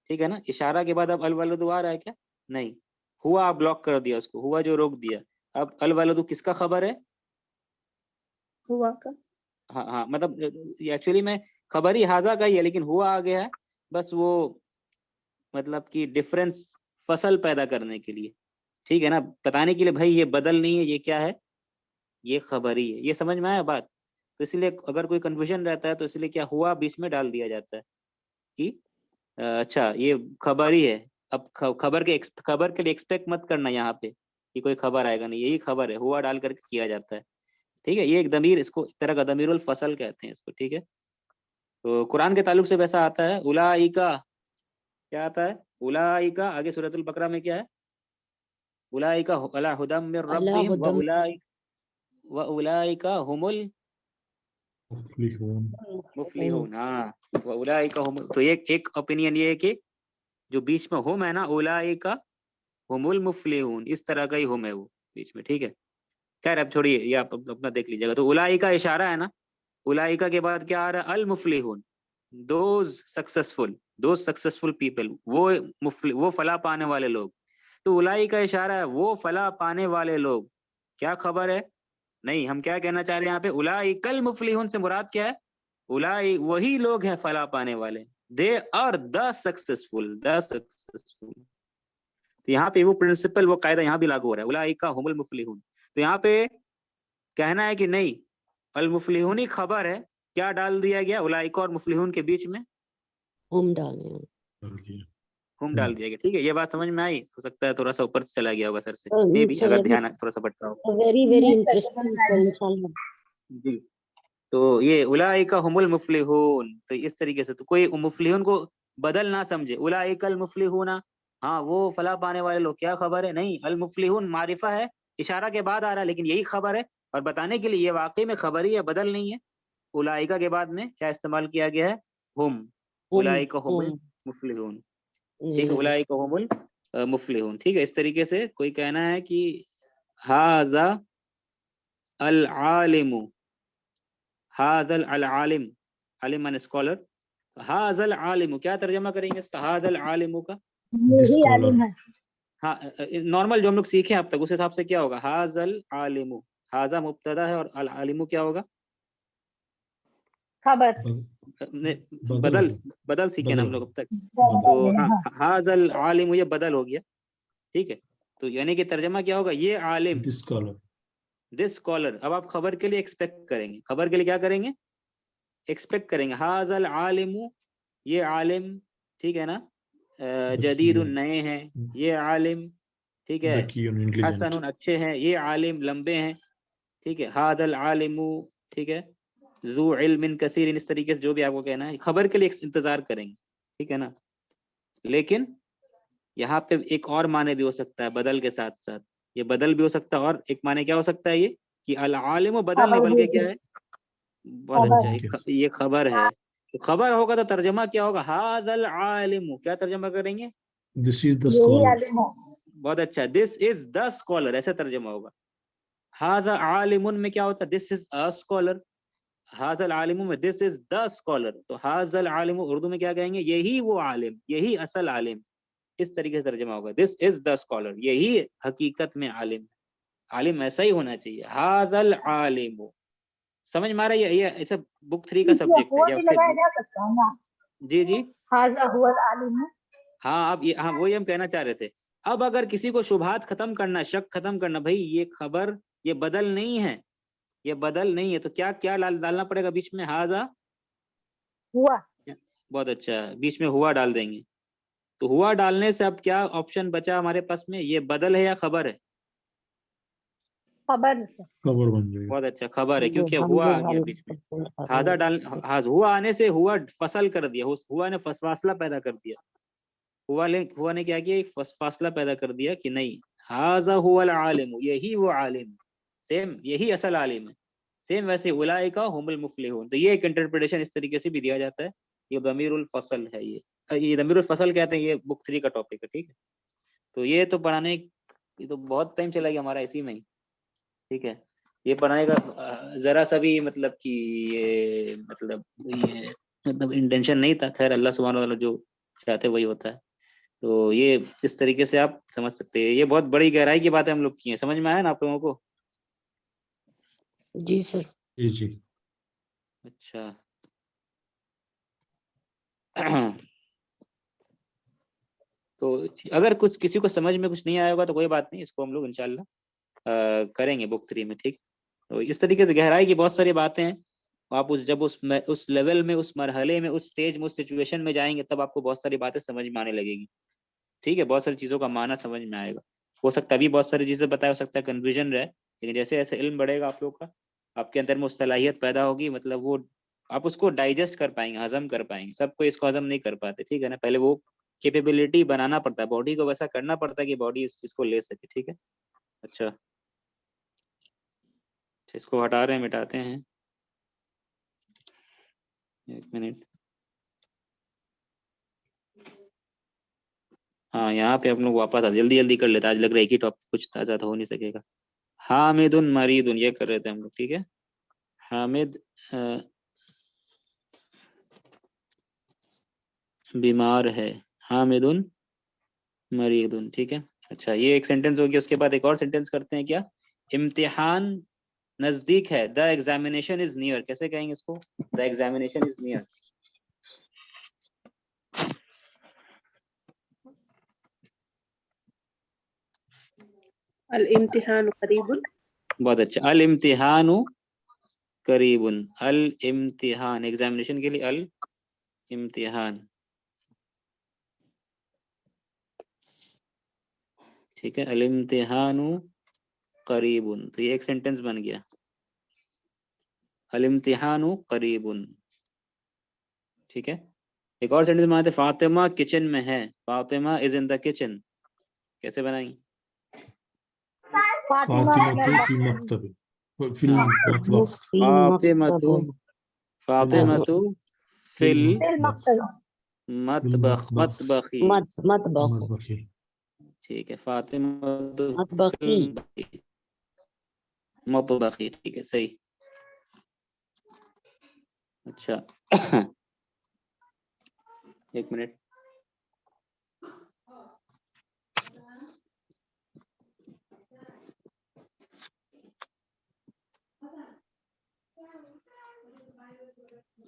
ठीक है ना। इशारा के बाद अब अल वलदु आ रहा है क्या, नहीं, हुआ आप ब्लॉक कर दिया उसको, हुआ जो रोक दिया। अब अल वलदु किसका खबर है,
हुआ का
हाँ हाँ, मतलब एक्चुअली में खबर ही हाजा का ही है लेकिन हुआ आ गया है, बस वो मतलब कि डिफरेंस फसल पैदा करने के लिए, ठीक है ना, बताने के लिए भाई ये बदल नहीं है, ये क्या है, ये खबर ही है। ये समझ में आया बात। तो इसलिए अगर कोई कंफ्यूजन रहता है तो इसलिए क्या हुआ बीच में डाल दिया जाता है कि अच्छा ये खबर ही है। अब खबर के लिए एक्सपेक्ट मत करना यहाँ पे कि कोई खबर आएगा, नहीं, यही खबर है, हुआ डाल करके किया जाता है, ठीक है। ये एक दमीर, इसको एक तरह का दमीरुल फसल कहते हैं इसको, ठीक है। तो कुरान के ताल्लुक से वैसा आता है, उलाइका, क्या आता है, उलाइका आगे सूरतुल बकरा में क्या है, उलाइका अला हुदम मिर
अला
रब्बिहिम
हुदम
व उलाइका हुमुल
मुफ्लिहून
मुफलिहून। हाँ, व उलाइका हुमुल, तो एक ओपिनियन ये है कि जो बीच में हुम है ना, उलाइका हुमुल मुफलिहून, इस तरह का ही हुम है वो बीच में, ठीक है। खैर अब छोड़िए, ये आप अपना देख लीजिएगा। तो उलाइका इशारा है ना, उलाइका के बाद क्या आ रहा है, अल मुफलिहून, दोज सक्सेसफुल पीपल, वो फला पाने वाले लोग। तो उलाई का इशारा है वो फला पाने वाले लोग, क्या खबर है, नहीं, हम क्या कहना चाह रहे हैं यहाँ पे, उलाई कल मुफलिहून से मुराद क्या है, उलाई वही लोग हैं फला पाने वाले, दे आर द सक्सेसफुल, तो यहाँ पे वो प्रिंसिपल, वो कायदा यहाँ भी लागू हो रहा है, उलाई का हुमुल मुफलिहून। तो यहाँ पे कहना है कि नहीं, अल मुफलिहून ही खबर है, क्या डाल दिया गया उलाइका और मुफलिहून के बीच में,
हम डाले हैं।
डाल दिया
हुम डाल दिया गया, ठीक है। ये बात समझ में आई, हो सकता है थोड़ा सा ऊपर से चला गया होगा सर से, मे भी,
सो
अगर
वेरी
ध्यान थोड़ा सा भटका हो
वेरी
नहीं सर समझ
इंटरेस्टिंग
में
सर,
आया।
इंशाल्लाह।
जी। तो ये उलाइका हुमुल मुफलिहून, तो इस तरीके से, तो कोई मुफलिहून को बदल ना समझे, उलाइकल मुफलिहूना, हाँ वो फला पाने वाले लोग, क्या खबर है, नहीं, अल मुफलिहून मारिफा है, इशारा के बाद आ रहा है लेकिन यही खबर है, और बताने के लिए ये वाकई में खबर ही है, बदल नहीं है। उलाइका के बाद में क्या इस्तेमाल किया गया है, हुम,
हम
उलाइका हुमुल
हम
मुफलिहून, ठीक है,
जी
उलाइका हुमुल मुफलिहून, ठीक है। इस तरीके से कोई कहना है कि हाजा अल आलिमु, हाजल अल आलिम, आलिम माने स्कॉलर, हाजल आलिमु क्या तर्जमा करेंगे इसका, हाजल आलिमु का?
This
यही
scholar.
आलिम है।
हाँ, नॉर्मल जो हम लोग सीखे अब तक उस हिसाब से क्या होगा, हाजल आलिमु, हाजा मुब्तदा है और अल आलिमु क्या होगा,
खबर।
बदल
बदल,
होगा।
बदल सीखे ना हम
बदल
लोग अब तक।
बदल।
तो
हाँ,
हाजल आलिम ये बदल हो गया, ठीक है। तो यानी कि तर्जमा क्या होगा, ये आलिम,
This scholar.
This scholar. अब आप खबर के लिए एक्सपेक्ट करेंगे, खबर के लिए क्या करेंगे, एक्सपेक्ट करेंगे, हाजल आलिमु ये आलिम, ठीक है ना, जदीदुन
Dakiyun.
नए हैं, ये आलिम, ठीक है,
Dakiyun, intelligent.
हसनुन अच्छे हैं, ये आलिम लंबे हैं, ठीक है, हादल आलिमु, ठीक है, ज़ू इल्मिन कसीर, इस तरीके से जो भी आपको कहना है खबर के लिए इंतजार करेंगे, ठीक है ना। लेकिन यहाँ पे एक और माने भी हो सकता है बदल के साथ साथ, ये बदल भी हो सकता है, और एक माने क्या हो सकता है ये कि अल आलिम बदल नहीं
खबर
बल्कि
भी
क्या
है।
है, बहुत
खबर।
अच्छा, ये खबर है। तो खबर होगा तो तर्जमा क्या होगा, हादल आलिम, क्या तर्जमा करेंगे,
This is the
यही
scholar.
आलिम है।
बहुत अच्छा, दिस इज द स्कॉलर, ऐसा तर्जमा होगा। हाजा आलिमुन में क्या होता है, दिस इज अ स्कॉलर, हाजल आलिमु में दिस इज द स्कॉलर, तो हाजल आलिमु उर्दू में क्या कहेंगे, यही वो आलिम, यही असल आलिम, इस तरीके से तर्जमा होगा, दिस इज द स्कॉलर, यही हकीकत में आलिम, आलिम ऐसा ही होना चाहिए, हाजल आलिमु। समझ में आ रहा है, ये ऐसा बुक 3 का
इसमें
सब्जेक्ट है,
हुआ
या
भी
फिर
लगाया जा सकता है ना।
जी जी
हाजा हुआ आलिम है।
हाँ, अब ये हाँ वही हम कहना चाह रहे थे। अब अगर किसी को शुबहात खत्म करना, शक खत्म करना, भाई ये खबर ये बदल नहीं है, ये बदल नहीं है, तो क्या क्या डालना पड़ेगा बीच में, हाजा,
हुआ।
बहुत अच्छा, बीच में हुआ डाल देंगे। तो हुआ डालने से अब क्या ऑप्शन बचा हमारे पास में, ये बदल है या खबर है,
खबर से।
खबर बन जाएगा।
बहुत अच्छा, खबर है,
ये
क्योंकि हुआ आ गया बीच में,
100%
हाजा
खबर
डाल,
है।
हुआ आने से हुआ फसल कर दिया, हुआ ने फासला पैदा कर दिया, हुआ ने क्या किया, एक फासला पैदा कर दिया कि नहीं, हाजा हुवल आलिम, यही वो आलिम, सेम यही असल आलिम है, सेम वैसे उलाइका हुमुल मुफलिहून। तो ये एक इंटरप्रिटेशन इस तरीके से भी दिया जाता है, ये दमीरुल फसल है, ये दमीरुल फसल कहते हैं, ये बुक 3 का टॉपिक है, ठीक है। तो ये तो पढ़ाने, ये तो बहुत टाइम चला गया हमारा इसी में ही, ठीक है। ये पढ़ाने का जरा सा भी मतलब कि ये मतलब इंटेंशन नहीं था, खैर अल्लाह सुब्हानहू व तआला जो चाहते वही होता है। तो ये इस तरीके से आप समझ सकते हैं, ये बहुत बड़ी गहराई की बातें हम लोग की हैं, समझ में आया ना आप लोगों को?
जी सर।
जी।
अच्छा तो अगर कुछ किसी को समझ में कुछ नहीं आया होगा तो कोई बात नहीं, इसको हम लोग इंशाल्लाह करेंगे बुक 3 में, ठीक। तो इस तरीके से गहराई की बहुत सारी बातें हैं, आप जब उस लेवल में, उस मरहले में, उस स्टेज में, उस सिचुएशन में जाएंगे तब आपको बहुत सारी बातें समझ में आने लगेगी, ठीक है, बहुत सारी चीज़ों का माना समझ में आएगा। हो सकता है अभी बहुत सारी चीज़ें बताया, हो सकता है कन्फ्यूजन रहे, लेकिन जैसे जैसे इल्म बढ़ेगा आप लोग का, आपके अंदर में उस सलाहियत पैदा होगी, मतलब वो आप उसको डाइजेस्ट कर पाएंगे, हजम कर पाएंगे। सब कोई इसको हजम नहीं कर पाते, ठीक है ना, पहले वो कैपेबिलिटी बनाना पड़ता है, बॉडी को वैसा करना पड़ता है कि बॉडी इस चीज़ को ले सके, ठीक है। अच्छा इसको हटा रहे हैं, मिटाते हैं, एक मिनट। हाँ यहाँ पे हम लोग वापस आ, जल्दी जल्दी कर लेते, आज लग रहा है एक ही टॉपिक कुछ ज्यादा हो नहीं सकेगा। हामिदुन मरीदुन ये कर रहे थे हम लोग, ठीक है। हामिद बीमार है, हामिदुन मरीदुन, ठीक है। अच्छा ये एक सेंटेंस हो गया, उसके बाद एक और सेंटेंस करते हैं, क्या, इम्तिहान नजदीक है, द एग्जामिनेशन इज नियर, कैसे कहेंगे इसको, द एग्जामिनेशन इज नियर,
अल इम्तिहान करीबुन,
बहुत अच्छा, अल इम्तिहानु करीबुन, अल इम्तिहान एग्जामिनेशन के लिए अल इम्तिहान, ठीक है, अल इम्तिहानु करीबुन, तो ये एक सेंटेंस बन गया, अल इम्तिहानु करीबुन, ठीक है। एक और सेंटेंस बनाते, फातिमा किचन में है, Fatima is in the kitchen, कैसे बनाएंगे,
फातिमतु फी मक्तब, फिल
हाँ,
मतबख,
फातिमतु, फातिमतु फिल मतबख, मतबखी,
मतबखी।
ठीक है, फातिमतु फिल
मतबखी।
मतबखी, मतबखी, ठीक है सही। अच्छा एक मिनट।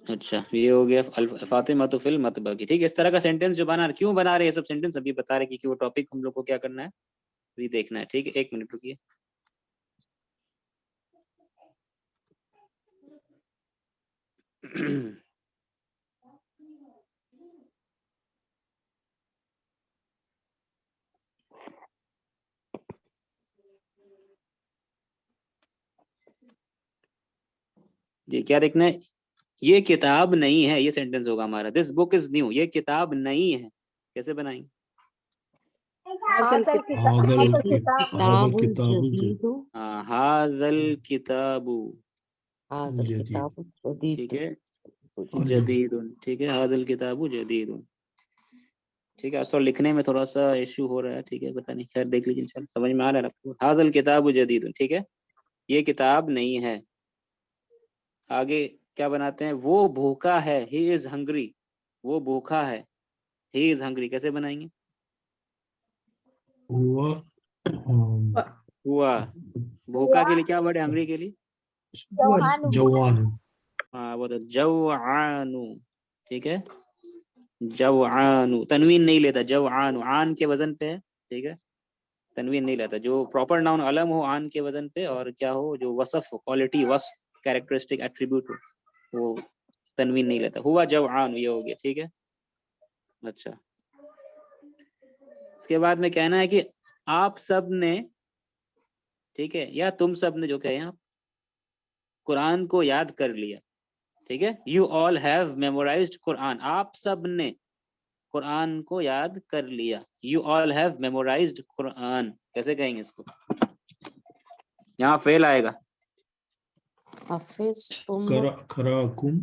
अच्छा ये हो गया फातिमा तो फिल मतबखी, ठीक है। इस तरह का सेंटेंस जो बना, क्यों बना रहे हैं ये सब सेंटेंस अभी बता रहे कि वो टॉपिक हम लोग को क्या करना है अभी देखना है, ठीक है। एक मिनट रुकिए। जी क्या देखना है, ये किताब नहीं है, ये सेंटेंस होगा हमारा। दिस बुक इज न्यू, ये किताब नहीं है, कैसे बनाएंगे?
हाज़ल
हाज़ल
किताब
हादल
किताब
किताबुल
किताबुल
जदीदु,
हाँ, हाज़ल किताबु,
हाज़ल
जदीद
किताबुल
ठीक
जदीद।
है, जदीदुन, ठीक है, हाज़ल किताबु जदीदुन, ठीक है। असल लिखने में थोड़ा सा इश्यू हो रहा है, ठीक है, पता नहीं, खैर देख लीजिए, इंशाल्लाह समझ में आ रहा है आपको। हाज़ल किताबु जदीदुन, ठीक है, ये किताब नहीं है। आगे क्या बनाते हैं, वो भूखा है, ही इज हंग्री, वो भूखा है, ही इज हंग्री, कैसे बनाएंगे?
हुआ
हुआ, भूखा के लिए क्या वर्ड है हंग्री के लिए?
जवान
जवान
हाँ वो तो जवानु, ठीक है, जवानु, तनवीन नहीं लेता, जवानु आन के वजन पे है, ठीक है, तनवीन नहीं लेता। जो प्रॉपर नाउन अलम हो आन के वजन पे, और क्या हो जो वसफ क्वालिटी वस्फ कैरेक्टरिस्टिक एट्रीब्यूट हो, वो तनवीन नहीं लेता। हुआ जवानु, ये हो गया, ठीक है। अच्छा इसके बाद में कहना है कि आप सब ने, ठीक है, या तुम सब ने, जो कहे आप, कुरान को याद कर लिया, ठीक है। You all have memorised Quran, आप सब ने कुरान को याद कर लिया। You all have memorised Quran, कैसे कहेंगे इसको? यहाँ फेल आएगा।
हाफिज तुम,
कराकुम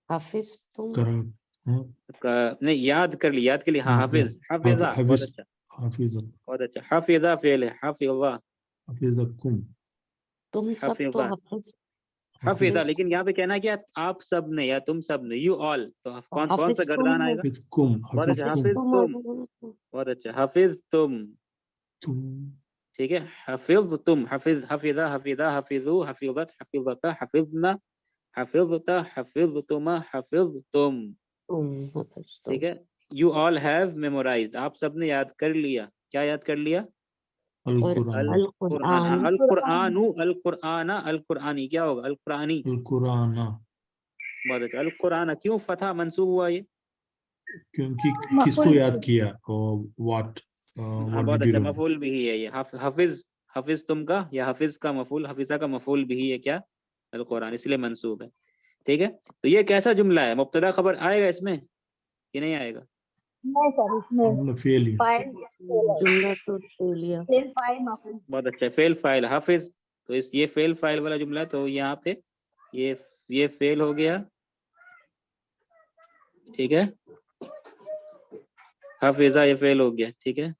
हाफिज तुम,
करा
नहीं, याद कर लिया, याद के लिए, हाँ, हाफिज, हाफिजा, बहुत
हाफिज
अच्छा,
हाफिज
बहुत अच्छा। हाफिजा फेल है, हाफिजा,
हाफिजकुम
तुम सब तो
हाफिजा,
हाफिज,
हाफिजा,
हाफिज,
लेकिन यहाँ पे कहना है क्या, आप सब ने या तुम सब ने, यू ऑल, तो कौन कौन सा
हाफिज तुम
गर्दान
हो,
आएगा?
हाफिजकुम
बहुत अच्छा,
हाफिज
हाफिजकुम
हाफिज
तुम
तुम,
हो,
बहुत अच्छा, हाफिज तुम,
तुम
ठीक है। हफिज तुम, हफिज, हफिजा, हफिजा, हफिजू, हफिजत, हफिजता, हफिजना, हफिजता, हफिजतुमा, हफिजतुम,
हाफिज तुम,
ठीक है। यू ऑल हैव मेमोराइज्ड, आप सबने याद कर लिया, क्या याद कर लिया?
और
अल
अल
अल
कुरान, हाँ,
कुरान,
अल कुरानु, अल कुराना, अल कुरानी, क्या होगा? अल कुरानी,
कुराना
बहुत अच्छा। अल कुराना, क्यों फतह मंसूब हुआ ये?
क्योंकि किसको
मफुल
याद किया और व्हाट
हाँ
व्हाट
बहुत
डिड यू
अच्छा,
डू
मफूल भी है ये, हफिज, हफिज तुम का, या हफिज का मफूल, हफिजा का मफूल भी है क्या? अल कुरान, इसलिए मंसूब है, ठीक है। तो ये कैसा जुमला है, मुब्तदा खबर आएगा इसमें कि नहीं आएगा?
नहीं सर, इसमें
हमने फेल ही
फाइल
जुमला तो लिया,
फेल फाइल मफुल।
बहुत अच्छा, फेल फाइल हाफिज, तो इस ये फेल फाइल वाला जुमला है, तो यहाँ पे ये ये फेल हो गया, ठीक है। हाफिजा ये फेल हो गया, ठीक है,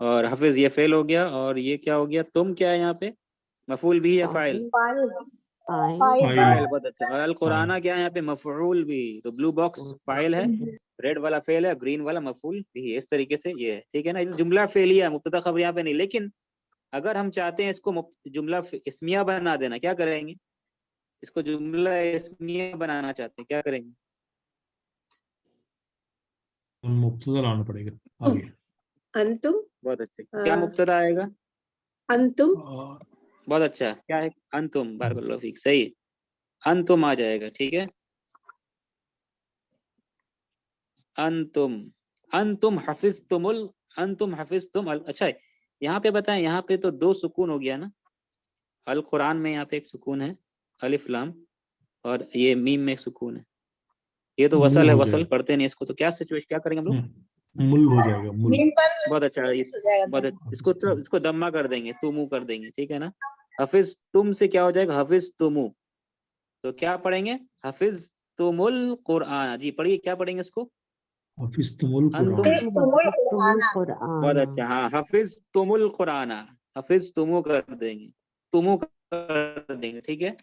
और हाफिज ये फेल हो गया, और ये क्या हो गया, तुम क्या है यहाँ पे, मफूल भी या file?
File,
file
file,
file है
फाइल, बहुत अच्छा। और अल
फाइल
कुराना क्या है यहाँ पे, मफूल भी, तो ब्लू बॉक्स फाइल है, रेड वाला फेल है, ग्रीन वाला मफूल भी है, इस तरीके से ये है, ठीक है ना। ये जुमला फेलिया है, मुब्तदा खबर यहाँ पे नहीं। लेकिन अगर हम चाहते हैं इसको जुमला इस्मिया बना देना, क्या करेंगे? इसको जुमला इस्मिया बनाना चाहते हैं, क्या करेंगे?
मुब्तदा लाना पड़ेगा आगे
अंतुम,
बहुत अच्छे, क्या मुब्तदा आएगा?
अंतुम,
बहुत अच्छा, क्या है? अंतुम, बारकल्लाहु फीक, सही है, अंतुम आ जाएगा, ठीक है। अंतुम, अंतुम हफिज़तुमुल, अंतुम हफिज़तुम अच्छा है। यहाँ पे बताएं, यहाँ पे तो दो सुकून हो गया ना, अल कुरान में यहाँ पे एक सुकून है, अलिफ लाम, और ये मीम में एक सुकून है, ये तो
मुल
वसल है,
हो
वसल
जाएगा
पढ़ते नहीं इसको, तो क्या सिचुएशन, क्या करेंगे हम लोग?
मुल हो जाएगा मुल
मीम पर
बहुत अच्छा, ये
हो जाएगा
बहुत
तो।
अच्छा। इसको दम्मा कर देंगे, तुमू कर देंगे, ठीक है ना। हफिज तुम से क्या हो जाएगा, हफिज तुमू, तो क्या पढ़ेंगे, हफिज तुमुल कुरान, जी पढ़िए, क्या पढ़ेंगे इसको?
हफिज़्तुमुल
अंतुम
कुरान।
तुमुल
तुमुल
कुराना।
बहुत
कुराना।
अच्छा, हाँ, हफिज तुमुल कुराना, हफिज तुमु कर देंगे, तुमु कर देंगे, ठीक है,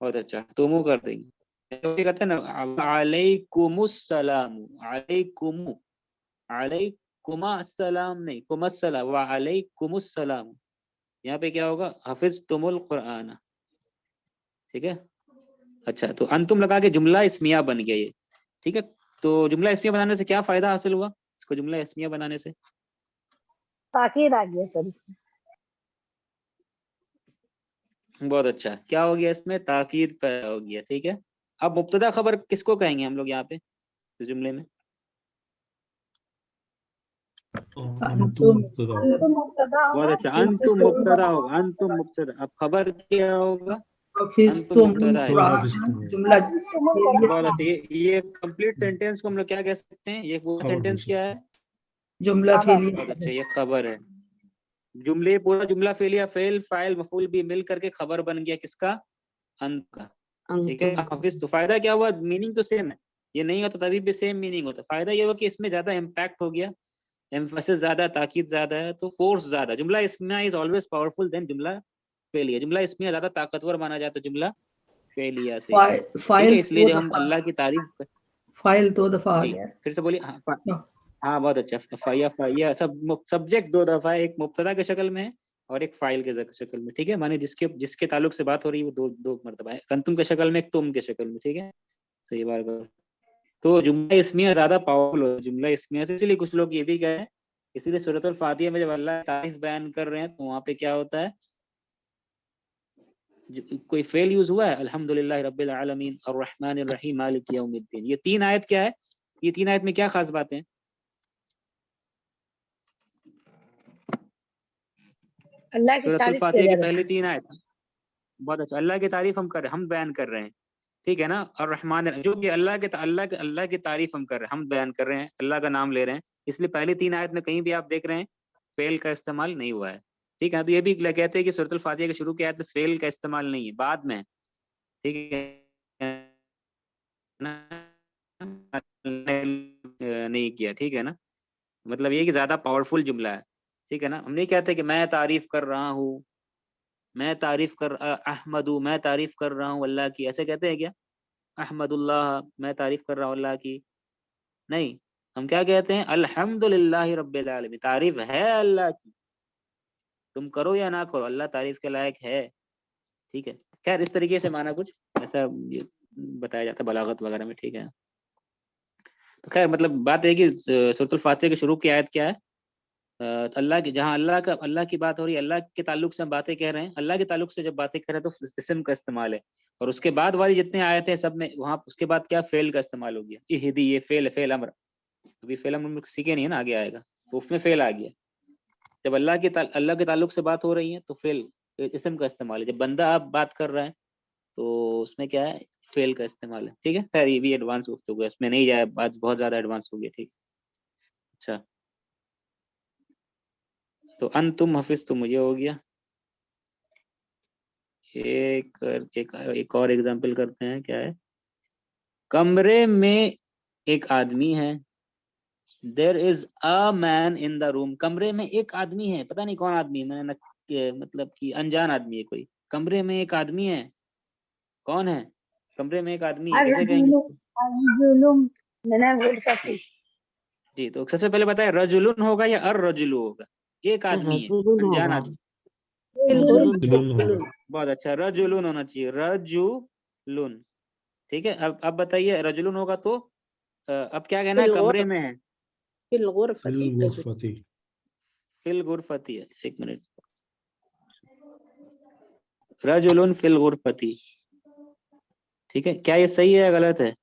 बहुत अच्छा, तुमु कर देंगे। तो ये कहते हैं ना, अलैकुमुस्सलाम, अलैकुमु, अलैकुमा सलाम नहीं, कुमस्सलाम, व अलैकुमुस्सलाम, यहाँ पे क्या होगा, हफिज तुमुल कुराना, ठीक है। अच्छा, तो अंतुम लगा के जुमला इस्मिया बन गया ये, ठीक है। तो जुमला इस्मिया बनाने से क्या फायदा हासिल हुआ, इसको जुमला इस्मिया बनाने से?
ताकीद आ गया सर इसमें।
बहुत अच्छा, क्या हो गया इसमें, ताकीद पैदा हो गया, ठीक है। अब मुब्तदा खबर किसको कहेंगे हम लोग यहाँ पे इस जुमले में?
अंतुम मुब्तदा होगा।
अंतुम मुब्तदा
बहुत
होगा।
अच्छा, अंतुम मुब्तदा होगा, अंतुम मुब्तदा। अब खबर क्या होगा, अंतुम
हफिज़्तुमुल
मुब्तदा है।
फिर
कुरान
हफिज़्तुमुल
जुमला
तुमुल
फेलिया
बहुत
कुराना।
अच्छा, ये कंप्लीट सेंटेंस को हम लोग क्या कह सकते हैं, ये वो
खबर बोल
सेंटेंस क्या
सकते
है?
हैं।
जुमला
खबर।
फेलिया
बहुत अच्छा, ये खबर है। जुमले, पूरा जुमला फेलिया, फेल फाइल मफूल भी मिल करके खबर बन गया किसका, अंत का, ठीक है।
अंतुम
हाफिज, तो फायदा क्या हुआ, मीनिंग तो सेम है, ये नहीं होता तभी भी सेम मीनिंग होता। फायदा ये हुआ कि इसमें ज्यादा इम्पैक्ट हो गया, एम्फेसिस ज्यादा, ताकीद ज्यादा है, तो फोर्स ज्यादा। जुमला इस्मिया इज ऑलवेज पावरफुल देन जुमला फेलिया। जुमला इस्मिया ज्यादा ताकतवर माना जाता है जुमला फेलिया से, ठीक
फाइल
है। इसलिए
दो
जब हम
दफा
अल्लाह की तारीफ,
फाइल 2 दफा आ
जी
गया।
फिर से बोलिए, हाँ बहुत अच्छा, फाया सब सब्जेक्ट 2 दफा है, एक मुब्तदा के शक्ल में है और एक फाइल के शक्ल में, ठीक है। माने जिसके जिसके ताल्लुक से बात हो रही है वो दो दो मरतबा है, अंतुम के शक्ल में, एक तुम के शक्ल में, ठीक है। सही बार करो। तो जुमला इस्मिया ज्यादा पावरफुल हो जुमला इस्मिया से, इसलिए कुछ लोग ये भी कहे, इसीलिए सूरतुल फातिहा में जब अल्लाह की तारीफ बयान कर रहे हैं तो वहां पे क्या होता है, कोई फेल यूज हुआ है, अल्हम्दुलिल्लाह रब्बिल आलमीन अर्रहमानिर रहीम मालिक यौमिद्दीन, ये 3 आयत क्या है, ये 3 आयत में क्या खास बातें हैं?
अल्लाह की
सूरतुल
तारीफ किया
फातिहा
जा
की
रहा है।
पहली 3 आयत, बहुत अच्छा, अल्लाह की तारीफ हम बयान कर रहे हैं, ठीक है ना। और रहमान, जो भी अल्लाह की तारीफ हम कर रहे हैं, हम बयान कर रहे हैं, अल्लाह का नाम ले रहे हैं, इसलिए पहली 3 आयत में कहीं भी आप देख रहे हैं फेल का इस्तेमाल नहीं हुआ है, ठीक है। तो ये भी कहते हैं कि सूरतुल फातिहा के शुरू की आयत में फेल का इस्तेमाल नहीं है, बाद में, ठीक है ना, नहीं किया, ठीक है ना। मतलब ये कि ज्यादा पावरफुल जुमला है, ठीक है ना। हम नहीं कहते कि मैं तारीफ कर रहा हूँ, मैं तारीफ कर अहमदू, मैं तारीफ कर रहा हूँ अल्लाह की, ऐसे कहते हैं क्या, अहमदुल्लाह, मैं तारीफ कर रहा हूँ अल्लाह की, नहीं। हम क्या कहते हैं, अल्हम्दुलिल्लाहि रब्बिल आलमीन, तारीफ है अल्लाह की, तुम करो या ना करो, अल्लाह तारीफ के लायक है, ठीक है। खैर इस तरीके से माना कुछ ऐसा ये बताया जाता है बलागत वगैरह में, ठीक है। तो खैर मतलब बात है कि सूरतुल फातिहा की शुरू की आयत क्या है, अल्लाह की, जहाँ अल्लाह की बात हो रही है, अल्लाह के ताल्लुक से हम बातें कह रहे हैं, अल्लाह के ताल्लुक से जब बातें कर रहे हैं तो इस्म का इस्तेमाल है, और उसके बाद वाली जितने आयत हैं सब में वहाँ उसके बाद क्या फेल का इस्तेमाल हो गया, इहदी, ये फेल अमर, अभी फेल अमर सीखे नहीं है ना, आगे आएगा, तो उसमें फेल आ गया। जब अल्लाह के ताल्लुक से बात हो रही है तो फेल इस्म का इस्तेमाल है, जब बंदा आप बात कर रहा है तो उसमें क्या है, फेल का इस्तेमाल है, ठीक है। खैर ये भी एडवांस हो गया, इसमें नहीं जाए, आज बहुत ज्यादा एडवांस हो गया, ठीक। अच्छा, तो तुम हफिज तुम ये हो गया। एक और एग्जांपल करते हैं, क्या है, कमरे में एक आदमी है, there is a man in the room, कमरे में एक आदमी है, पता नहीं कौन आदमी है, मैंने मतलब कि अनजान आदमी है कोई, कमरे में एक आदमी है, कौन है, कमरे में एक आदमी है, कैसे कहेंगे
अर्जुलुम,
इसको?
अर्जुलुम मैंने गुरफती।
जी, तो सबसे पहले बताए रजुलुन होगा या अर रजुलु होगा, एक
सर
आदमी है,
रजुलुन
अनजान
होगा,
आदमी,
रजुलुन
जुलून
होगा।
होगा।
बहुत अच्छा, रजुलुन होना चाहिए, रजुलुन, ठीक है। अब बताइए रजुलुन होगा तो अब क्या कहना है,
फिल
कमरे
गुर
में है,
फिल
फिल गुरफती।
फिल गुरफती है, एक मिनट, रजुलुन फिल गुरफती, ठीक है। क्या ये सही है या गलत है,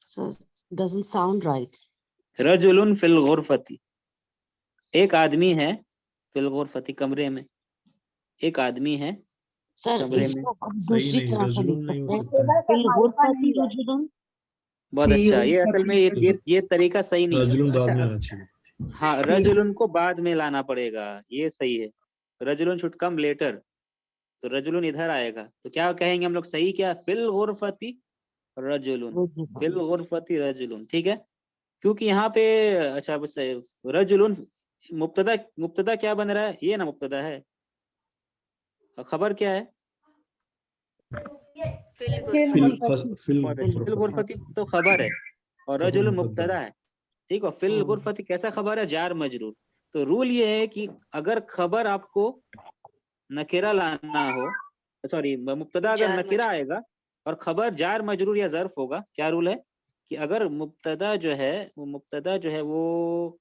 सर doesn't sound right.
रजुलुन फिल गुरफती, एक आदमी है, फिल गुरफती कमरे में, एक आदमी है
सर
कमरे में,
इसको हम
सही
दूसरी
नहीं,
तरह से लिख
रजुलुन नहीं हो
सकते हैं,
सकता है।
फिल
मारिफा
गुरफती
नहीं है।
रजुलुन।
बहुत अच्छा, ये असल में ये तरीका सही नहीं है।
रजुलुन बाद में
अच्छा,
आना चाहिए।
हाँ, रजुलुन को बाद में लाना पड़ेगा, ये सही है, रजुलुन शुड कम लेटर, तो रजुलुन इधर आएगा, तो क्या कहेंगे हम लोग, सही क्या, फिल गुरफती रजुलुन, फिल
रजुलुन।
गुरफती रजुलुन, ठीक है। क्योंकि यहाँ पे अच्छा बस रजुलुन मुब्तदा मुब्तदा क्या बन रहा है, ये ना मुब्तदा है, और खबर क्या है,
फिल
फिल गुरफती तो खबर है और रजुल मुब्तदा है, ठीक है। फिल गुरफती कैसा खबर है, जार मजरूर। तो रूल ये है कि अगर खबर आपको नकिरा लाना हो, सॉरी मुब्तदा अगर नकिरा आएगा और खबर जार मजरूर या जर्फ होगा, क्या रूल है कि अगर मुब्तदा जो है वो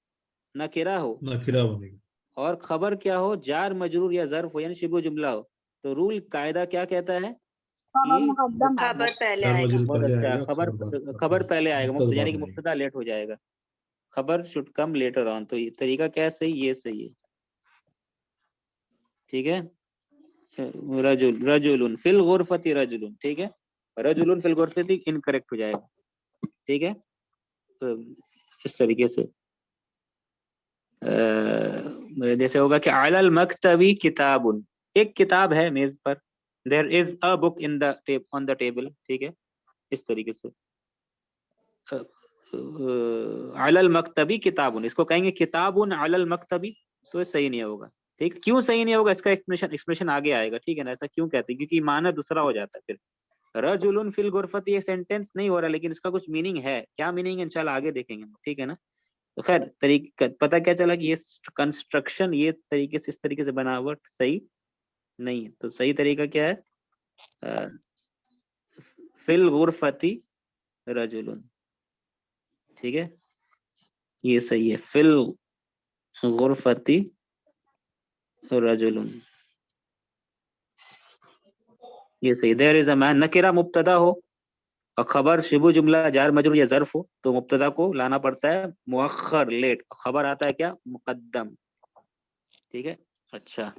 नकिरा हो
नकिरा बनेगा
और खबर क्या हो, जार मजरूर या जर्फ हो यानी शिबो जुमला हो, तो रूल कायदा क्या कहता है
खबर
कि
मुकद्दम
खबर पहले
जार
आएगा।
मजरूर
बहुत
पहले
अच्छा,
आएगा,
खबर पहले आएगा,
मुब्तदा
यानी कि
बाद में
मुब्तदा लेट हो जाएगा, खबर शुड कम लेटर ऑन। तो ये तरीका क्या है, सही, ये सही है, ठीक है। रजुलुन फिल गुरफती रजुलुन, ठीक है, रजुलुन फिल गुरफती इनकरेक्ट हो जाएगा, ठीक है। तो इस तरीके से जैसे होगा कि अलल मक्तबी किताबुन, एक किताब है मेज पर, there is a book in the on the table, ठीक है, इस तरीके से। अलल मक्तबी किताबुन, इसको कहेंगे किताबुन अलल मक्तबी, तो ये सही नहीं होगा, ठीक। क्यों सही नहीं होगा, इसका एक्सप्लेनेशन आगे आएगा, ठीक है ना। ऐसा क्यों कहते हैं, क्योंकि माना दूसरा हो जाता है फिर। रजुलुन फिल गुरफती ये सेंटेंस नहीं हो रहा, लेकिन इसका कुछ मीनिंग है, क्या मीनिंग है इंशाल्लाह आगे देखेंगे, ठीक है ना। तो खैर तरीका पता क्या चला कि ये कंस्ट्रक्शन ये तरीके से, इस तरीके से बनावट सही नहीं है। तो सही तरीका क्या है, फिल गुरफती रजुलुन, ठीक है, ये सही है, फिल गुरफती रजुलुन, ये सही। देयर इज अ मैन, नकिरा मुब्तदा हो और खबर शिबु जुमला जार मजरूर या जर्फ हो, तो मुब्तदा को लाना पड़ता है मुअख्खर लेट, खबर आता है क्या, मुकद्दम, ठीक है। अच्छा,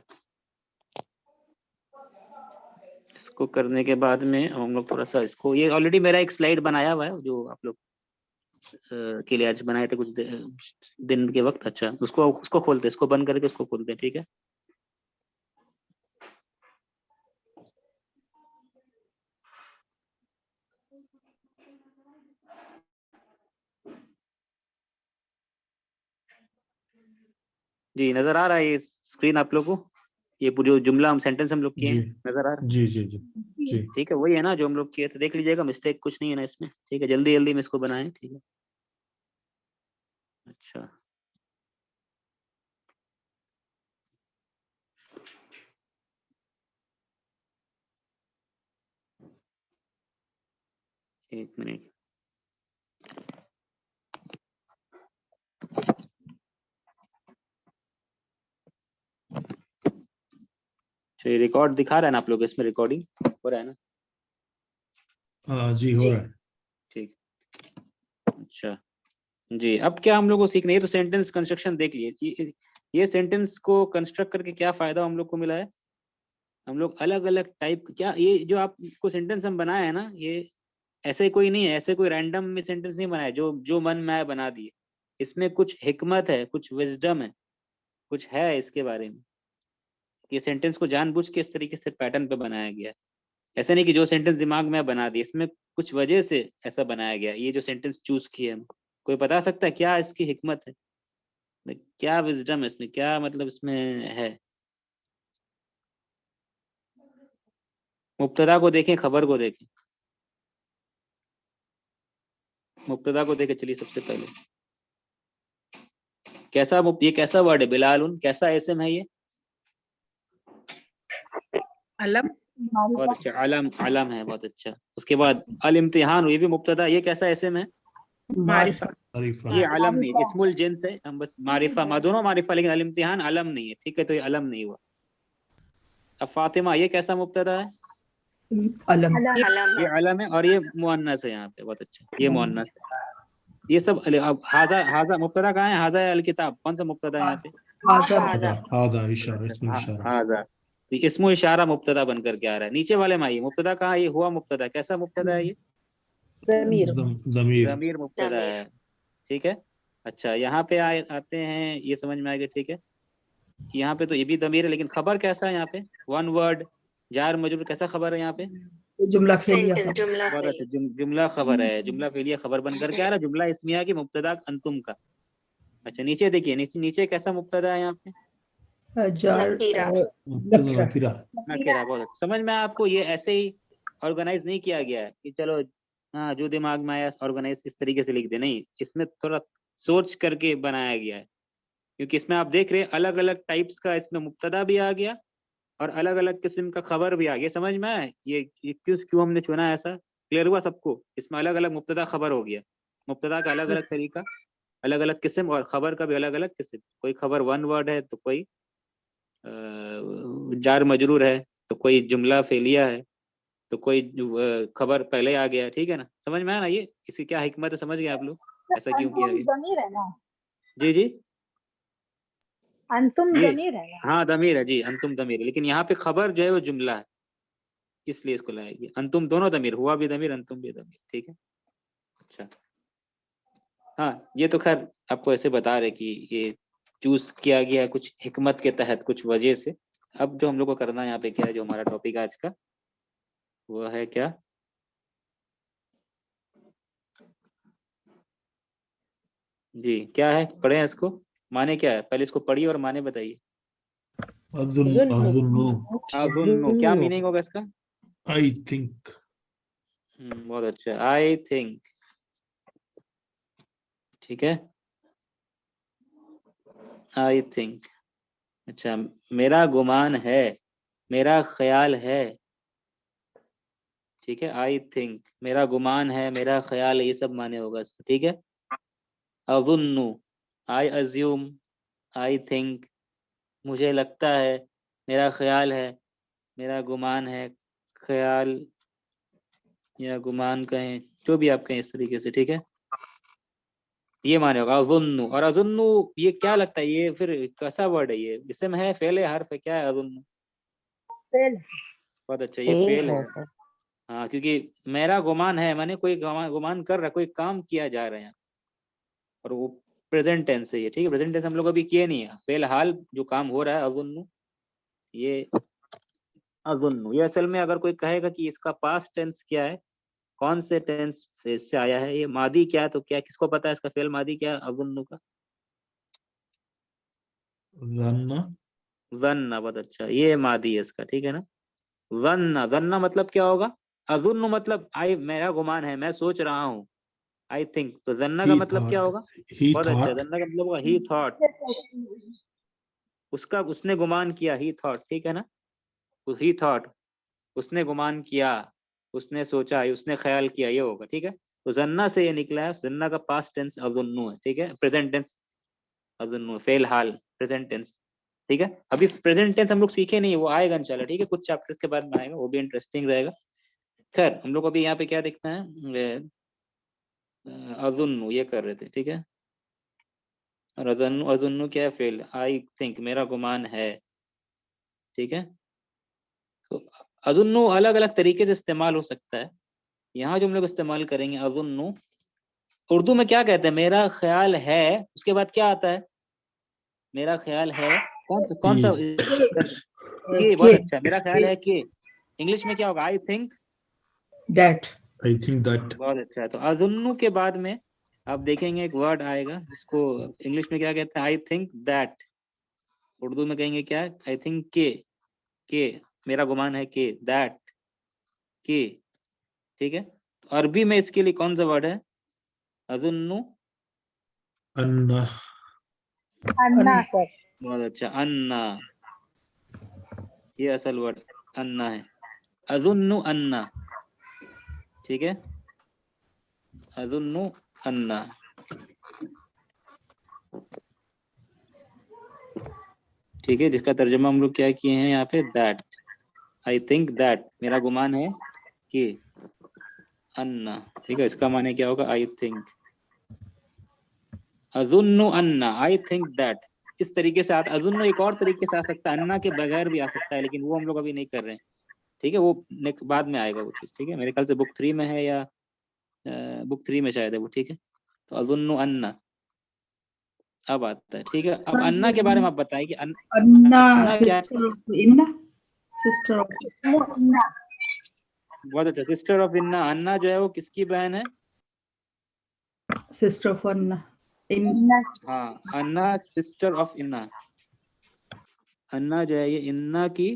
इसको करने के बाद में हम लोग थोड़ा सा इसको, ये ऑलरेडी मेरा एक स्लाइड बनाया हुआ है जो आप लोग के लिए आज बनाए थे कुछ दिन के वक्त। अच्छा, उसको खोलते, इसको बंद करके उसको खोलते हैं, ठीक है। जी नजर आ रहा है ये स्क्रीन आप लोग को, ये जो जुमला हम सेंटेंस हम लोग किए
जी
हैं, नजर आ रहा है,
जी जी जी जी
ठीक है, वही है ना जो हम लोग किए थे, देख लीजिएगा, मिस्टेक कुछ नहीं है ना इसमें, ठीक है। जल्दी जल्दी में इसको बनाएं, ठीक है। अच्छा, एक मिनट, ये रिकॉर्ड दिखा रहा है ना आप लोग, इसमें रिकॉर्डिंग हो रहा है ना,
जी हो रहा है।
ठीक। अच्छा जी, अब क्या हम लोग को सीखना है, ये तो सेंटेंस कंस्ट्रक्शन देख लिए, ये सेंटेंस को कंस्ट्रक्ट करके क्या फायदा हम लोग को मिला है, हम लोग अलग अलग टाइप, क्या ये जो आपको सेंटेंस हम बनाए है ना, ये ऐसे कोई नहीं है, ऐसे कोई रैंडम में सेंटेंस नहीं बनाया जो जो मन में आए बना दिए, इसमें कुछ हिकमत है, कुछ विजडम है, कुछ है इसके बारे में। ये सेंटेंस को जानबूझ के इस तरीके से पैटर्न पे बनाया गया है, ऐसा नहीं कि जो सेंटेंस दिमाग में बना दिया, इसमें कुछ वजह से ऐसा बनाया गया। ये जो सेंटेंस चूज किए हम, कोई बता सकता है क्या इसकी हिकमत है, क्या विजडम है इसमें, क्या मतलब इसमें है। मुब्तदा को देखें, खबर को देखें, मुब्तदा को देखें, चलिए सबसे पहले ये कैसा वर्ड है, बिलालुन, कैसा एसएम है ये,
अलम,
बहुत अच्छा, अलम, अलम है, बहुत अच्छा। उसके बाद अल इम्तिहान, ये भी मुब्तदा, ये कैसा एसएम है,
मारिफा,
अरीफा
ये अलम नहीं, इस्मुल जिन्स है, हम बस मारिफा, दोनों मारिफा, लेकिन अल इम्तिहान अलम नहीं है, ठीक है, तो ये अलम नहीं हुआ। अब फातिमा, ये कैसा मुब्तदा है,
अलम
अलम
ये
है।
अलम है और ये मुअन्नस है यहाँ पे, बहुत अच्छा, ये मुअन्नस है। ये सब अब हाजा, हाजा मुब्तदा कहाँ है, हाजा अल किताब, कौन सा मुब्तदा है यहाँ पे,
हाजा
आधा आधा इशारा, इसमें इशारा।
हाजा, तो इसमो इशारा मुब्तदा बन करके आ रहा है। नीचे वाले में आइए, मुब्तदा कहाँ, ये हुआ मुब्तदा, कैसा मुब्तदा है ये,
जमीर,
दमीर
ज़मीर मुब्तदा है, ठीक है। अच्छा, यहाँ पे आते हैं, ये समझ में आ गया, ठीक है। यहाँ पे तो ये भी ज़मीर है, लेकिन खबर कैसा है यहाँ पे, वन वर्ड जार मजरूर, कैसा खबर है यहाँ पे,
जुमला फेलिया
सेंटेंस
खबर।
जुमला
बहुत
फेल
अच्छा, जुमला खबर है, जुमला फेलिया खबर बनकर क्या आ रहा, जुमला इस्मिया की मुब्तदा अंतुम का। अच्छा नीचे देखिए, नीचे कैसा मुब्तदा है यहाँ पे,
जार
नकीरा।
नकरा।
नकीरा।
नकेरा। बहुत अच्छा, समझ में आया आपको, ये ऐसे ही ऑर्गेनाइज नहीं किया गया है कि चलो हाँ जो दिमाग में आया ऑर्गेनाइज इस तरीके से लिख दे, नहीं, इसमें थोड़ा सोच करके बनाया गया है, क्योंकि इसमें आप देख रहे हैं अलग अलग टाइप्स का इसमें मुब्तदा भी आ गया और अलग अलग किस्म का खबर भी आ गया। समझ में आया ये क्यों हमने चुना है, ऐसा क्लियर हुआ सबको? इसमें अलग अलग मुब्तदा खबर हो गया, मुब्तदा का अलग अलग तरीका, अलग अलग किस्म, और खबर का भी अलग अलग किस्म। कोई खबर वन वर्ड है तो कोई जार मजरूर है, तो कोई जुमला फेलिया है, तो कोई खबर पहले आ गया। ठीक है ना, समझ में आया ना ये इसकी क्या हिकमत है, समझ गए आप लोग ऐसा क्यों किया
अंतुम
गया?
जमीर है ना,
जी जी
अंतुम
जी,
जमीर है ना।
हाँ दमीर है जी, अंतुम दमीर है, लेकिन यहाँ पे खबर जो है वो जुमला है, इसलिए इसको लाएगी। अंतुम दोनों दमीर, हुआ भी दमीर, अंतुम भी दमीर। ठीक है, अच्छा हाँ, ये तो खैर आपको ऐसे बता रहे कि ये चूज किया गया कुछ हिकमत के तहत, कुछ वजह से। अब जो हम लोग को करना है यहाँ पे क्या है, जो हमारा टॉपिक आज का वो है क्या, जी क्या है, पढ़े इसको, माने क्या है, पहले इसको पढ़िए और माने बताइए।
अज़ुन्नु।
अज़ुन्नु, क्या
जुन्नु।
मीनिंग होगा इसका?
I think.
बहुत अच्छा, आई थिंक। ठीक है, आई थिंक। अच्छा, मेरा गुमान है, मेरा ख्याल है। ठीक है, आई थिंक, मेरा गुमान है, मेरा ख्याल है, ये सब माने होगा इसको। ठीक है, अज़ुन्नु, आई अज्यूम, आई थिंक, मुझे लगता है, मेरा ख्याल है, मेरा गुमान है, ख्याल या गुमान कहें, जो भी आप कहें इस तरीके से। ठीक है, ये माने होगा अज़ुन्नु। और अज़ुन्नु ये क्या लगता है, ये फिर कैसा वर्ड है, ये इसम है, फेल है, हर्फ है, क्या है अज़ुन्नु?
फेल।
बहुत अच्छा, ये
फेल
फेल
है
है।
सर।
हाँ, क्योंकि मेरा गुमान है माने कोई गुमान कर रहा है, कोई काम किया जा रहा है, और वो प्रेजेंट टेंस है ये। ठीक है, प्रेजेंट टेंस हम लोग अभी किए नहीं है, फिलहाल जो काम हो रहा है अज़ुन्नु, ये अज़ुन्नु। ये असल में अगर कोई कहेगा कि इसका पास्ट टेंस क्या है, कौन से टेंस से इससे आया है, ये मादी क्या है, तो क्या किसको पता है इसका फेल मादी क्या है अज़ुन्नु का?
ज़न्ना।
ज़न्ना, बहुत अच्छा, ये मादी है इसका। ठीक है ना, ज़न्ना, ज़न्ना मतलब क्या होगा, अज़ुन्नु मतलब आई, मेरा गुमान है, मैं सोच रहा हूँ, आई थिंक। तो ज़न्ना का
ही
मतलब क्या
थॉट।
होगा?
ही
बहुत अच्छा,
थॉट।
ज़न्ना का मतलब होगा ही थॉट, उसका, उसने गुमान किया, ही थॉट। ठीक है ना, ही थॉट, उसने गुमान किया, उसने सोचा, उसने ख्याल किया, ये होगा। ठीक है, तो जन्ना से ये निकला है, जन्ना का पास्ट टेंस अज़ुन्नु है। ठीक है, प्रेजेंट टेंस अज़ुन्नु, फेल हाल, प्रेजेंट टेंस। ठीक है, अभी प्रेजेंट टेंस हम लोग सीखे नहीं, वो आएगा इंशाल्लाह। ठीक है, कुछ चैप्टर्स के बाद में आएगा, वो भी इंटरेस्टिंग रहेगा। खैर हम लोग अभी यहाँ पे क्या देखना है, अज़ुन्नु ये कर रहे थे। ठीक है, और अज़ुन्नु, अज़ुन्नु क्या है, फेल, आई थिंक, मेरा गुमान है। ठीक है, तो अज़ुन्नु अलग अलग तरीके से इस्तेमाल हो सकता है। यहाँ जो हम लोग इस्तेमाल करेंगे अज़ुन्नु, उर्दू में क्या कहते हैं, मेरा ख्याल है, उसके बाद क्या आता है, मेरा ख्याल है, कौन सा कि, बहुत अच्छा, मेरा ख्याल है कि, इंग्लिश में क्या होगा, I think
that.
I think that.
बहुत अच्छा। तो अज़ुन्नु के बाद में आप देखेंगे एक वर्ड आएगा जिसको इंग्लिश में क्या कहते हैं, आई थिंक दैट। उर्दू में कहेंगे क्या, आई थिंक के, मेरा गुमान है कि, दैट के। ठीक है, अरबी में इसके लिए कौन सा वर्ड है, अज़ुन्नु,
अन्ना।
अन्ना सर।
बहुत अच्छा, अन्ना, ये असल वर्ड अन्ना है, अज़ुन्नु अन्ना। ठीक है, अज़ुन्नु अन्ना। ठीक है, जिसका तर्जुमा हम लोग क्या किए हैं यहाँ पे, दैट, आई थिंक दैट, मेरा गुमान है कि, अन्ना। ठीक है, इसका माने क्या होगा, आई थिंक, अज़ुन्नु अन्ना, आई थिंक दैट। इस तरीके से आता, अज़ुन्नु एक और तरीके से आ सकता है, अन्ना के बगैर भी आ सकता है, लेकिन वो हम लोग अभी नहीं कर रहे हैं। ठीक है, वो नेक्स्ट बाद में आएगा वो चीज। ठीक है, मेरे ख्याल से बुक 3 में है, या बुक 3 में शायद है वो। ठीक है, तो अज़ुन्नु अन्ना अब आता है। ठीक है, अब अन्ना के बारे में आप बताइए कि
अन्ना
अन्ना क्या है?
सिस्टर ऑफ इन्ना, सिस्टर ऑफ
अन्ना
बहुत अच्छा, सिस्टर ऑफ इन्ना। अन्ना जो है वो किसकी बहन है?
Sister of Anna. In
Inna.
हाँ, अन्ना सिस्टर ऑफ इन्ना। अन्ना जो है ये इन्ना की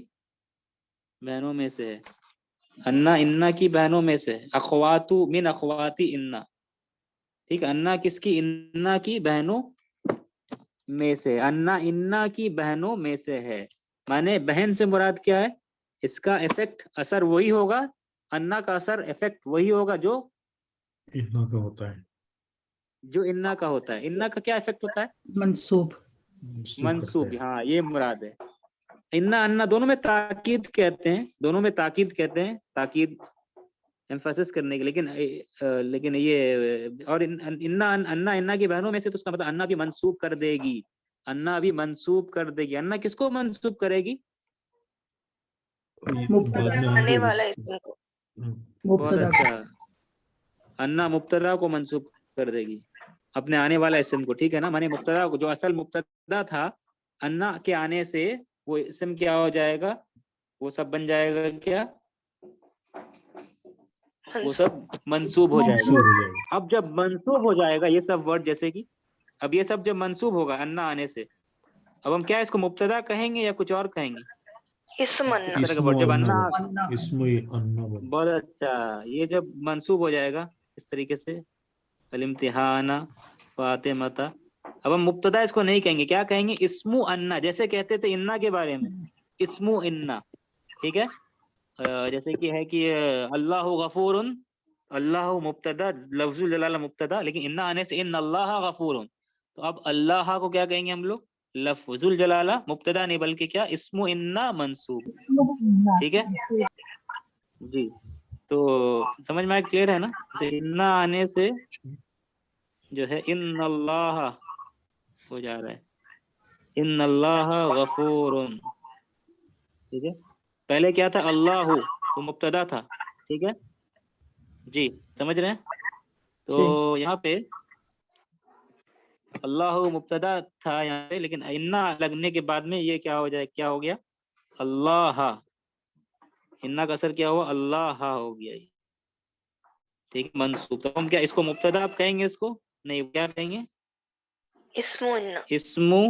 बहनों में से है। अन्ना इन्ना की बहनों में से है। अखवातु मिन अखवाती इन्ना। ठीक है, अन्ना किसकी? इन्ना की बहनों में से। अन्ना इन्ना की बहनों में से है, माने बहन से मुराद क्या है? इसका इफेक्ट, असर वही होगा, अन्ना का असर इफेक्ट वही होगा जो
इन्ना का होता है,
इन्ना का होता है। इन्ना का क्या इफेक्ट होता है?
Mansoob.
मंसूब। हाँ, ये मुराद है। इन्ना अन्ना दोनों में ताकीद कहते हैं, दोनों में ताकीद कहते हैं, ताकीद एम्फेसिस करने के। लेकिन ये और इन्ना अन्ना इन्ना की बहनों में से, तो उसका मतलब अन्ना भी मंसूब कर देगी। अन्ना भी मंसूब कर देगी। अन्ना किसको मंसूब करेगी?
मुब्तदा।
बाद में
आने
हम
वाला
लोग
इसमें को।
बहुत
मुब्तदा।
अच्छा। अन्ना मुब्तदा को मंसूब कर देगी, अपने आने वाला इस्म को। ठीक है ना, माने मुब्तदा को, जो असल मुब्तदा था, अन्ना के आने से वो इस्म क्या हो जाएगा? वो सब बन जाएगा क्या? वो सब मंसूब हो जाएगा।
मंसूब हो जाएगा।
अब जब मंसूब हो जाएगा ये सब वर्ड, जैसे कि अब ये सब जब मंसूब होगा अन्ना आने से, अब हम क्या इसको मुब्तदा कहेंगे या कुछ और कहेंगे?
इस्म अन्ना।
इस तरह का
इस्मो
वर्ड जब
अन्ना
अन्ना।
Anna.
इसमें अन्ना बन।
बहुत अच्छा, ये जब मंसूब हो जाएगा इस तरीके से, अल-इम्तिहाना फातिमता, अब हम मुब्तदा इसको नहीं कहेंगे, क्या कहेंगे? इस्मु अन्ना, जैसे कहते थे इन्ना के बारे में, इस्मु इन्ना। ठीक है, जैसे कि है कि अल्लाहु गफूरुन, अल्लाह मुब्तदा, लफ्जुल जलाला मुब्तदा, लेकिन इन्ना आने से इन अल्लाह गफूरुन, तो अब अल्लाह को क्या कहेंगे हम लोग? लफ्जुल जलाला मुब्तदा नहीं, बल्कि क्या? इस्मु इन्ना मंसूब।
Inna.
ठीक है जी, तो समझ में आया? क्लियर है ना? जैसे इन्ना आने से जो है इन अल्लाह हो जा रहा है, इन अल्लाह गफूरुन। ठीक है, पहले क्या था? अल्लाह तो मुब्तदा था। ठीक है जी, समझ रहे हैं? तो
जी।
यहाँ पे अल्लाह मुब्तदा था यहाँ पे, लेकिन इन्ना लगने के बाद में ये क्या हो जाए? क्या हो गया? अल्लाह। इन्ना का असर क्या हुआ? अल्लाह हो गया ये। ठीक है, मंसूब। तो हम क्या इसको मुब्तदा आप कहेंगे? इसको नहीं, क्या कहेंगे?
इस्मु अन्ना।
इस्मु।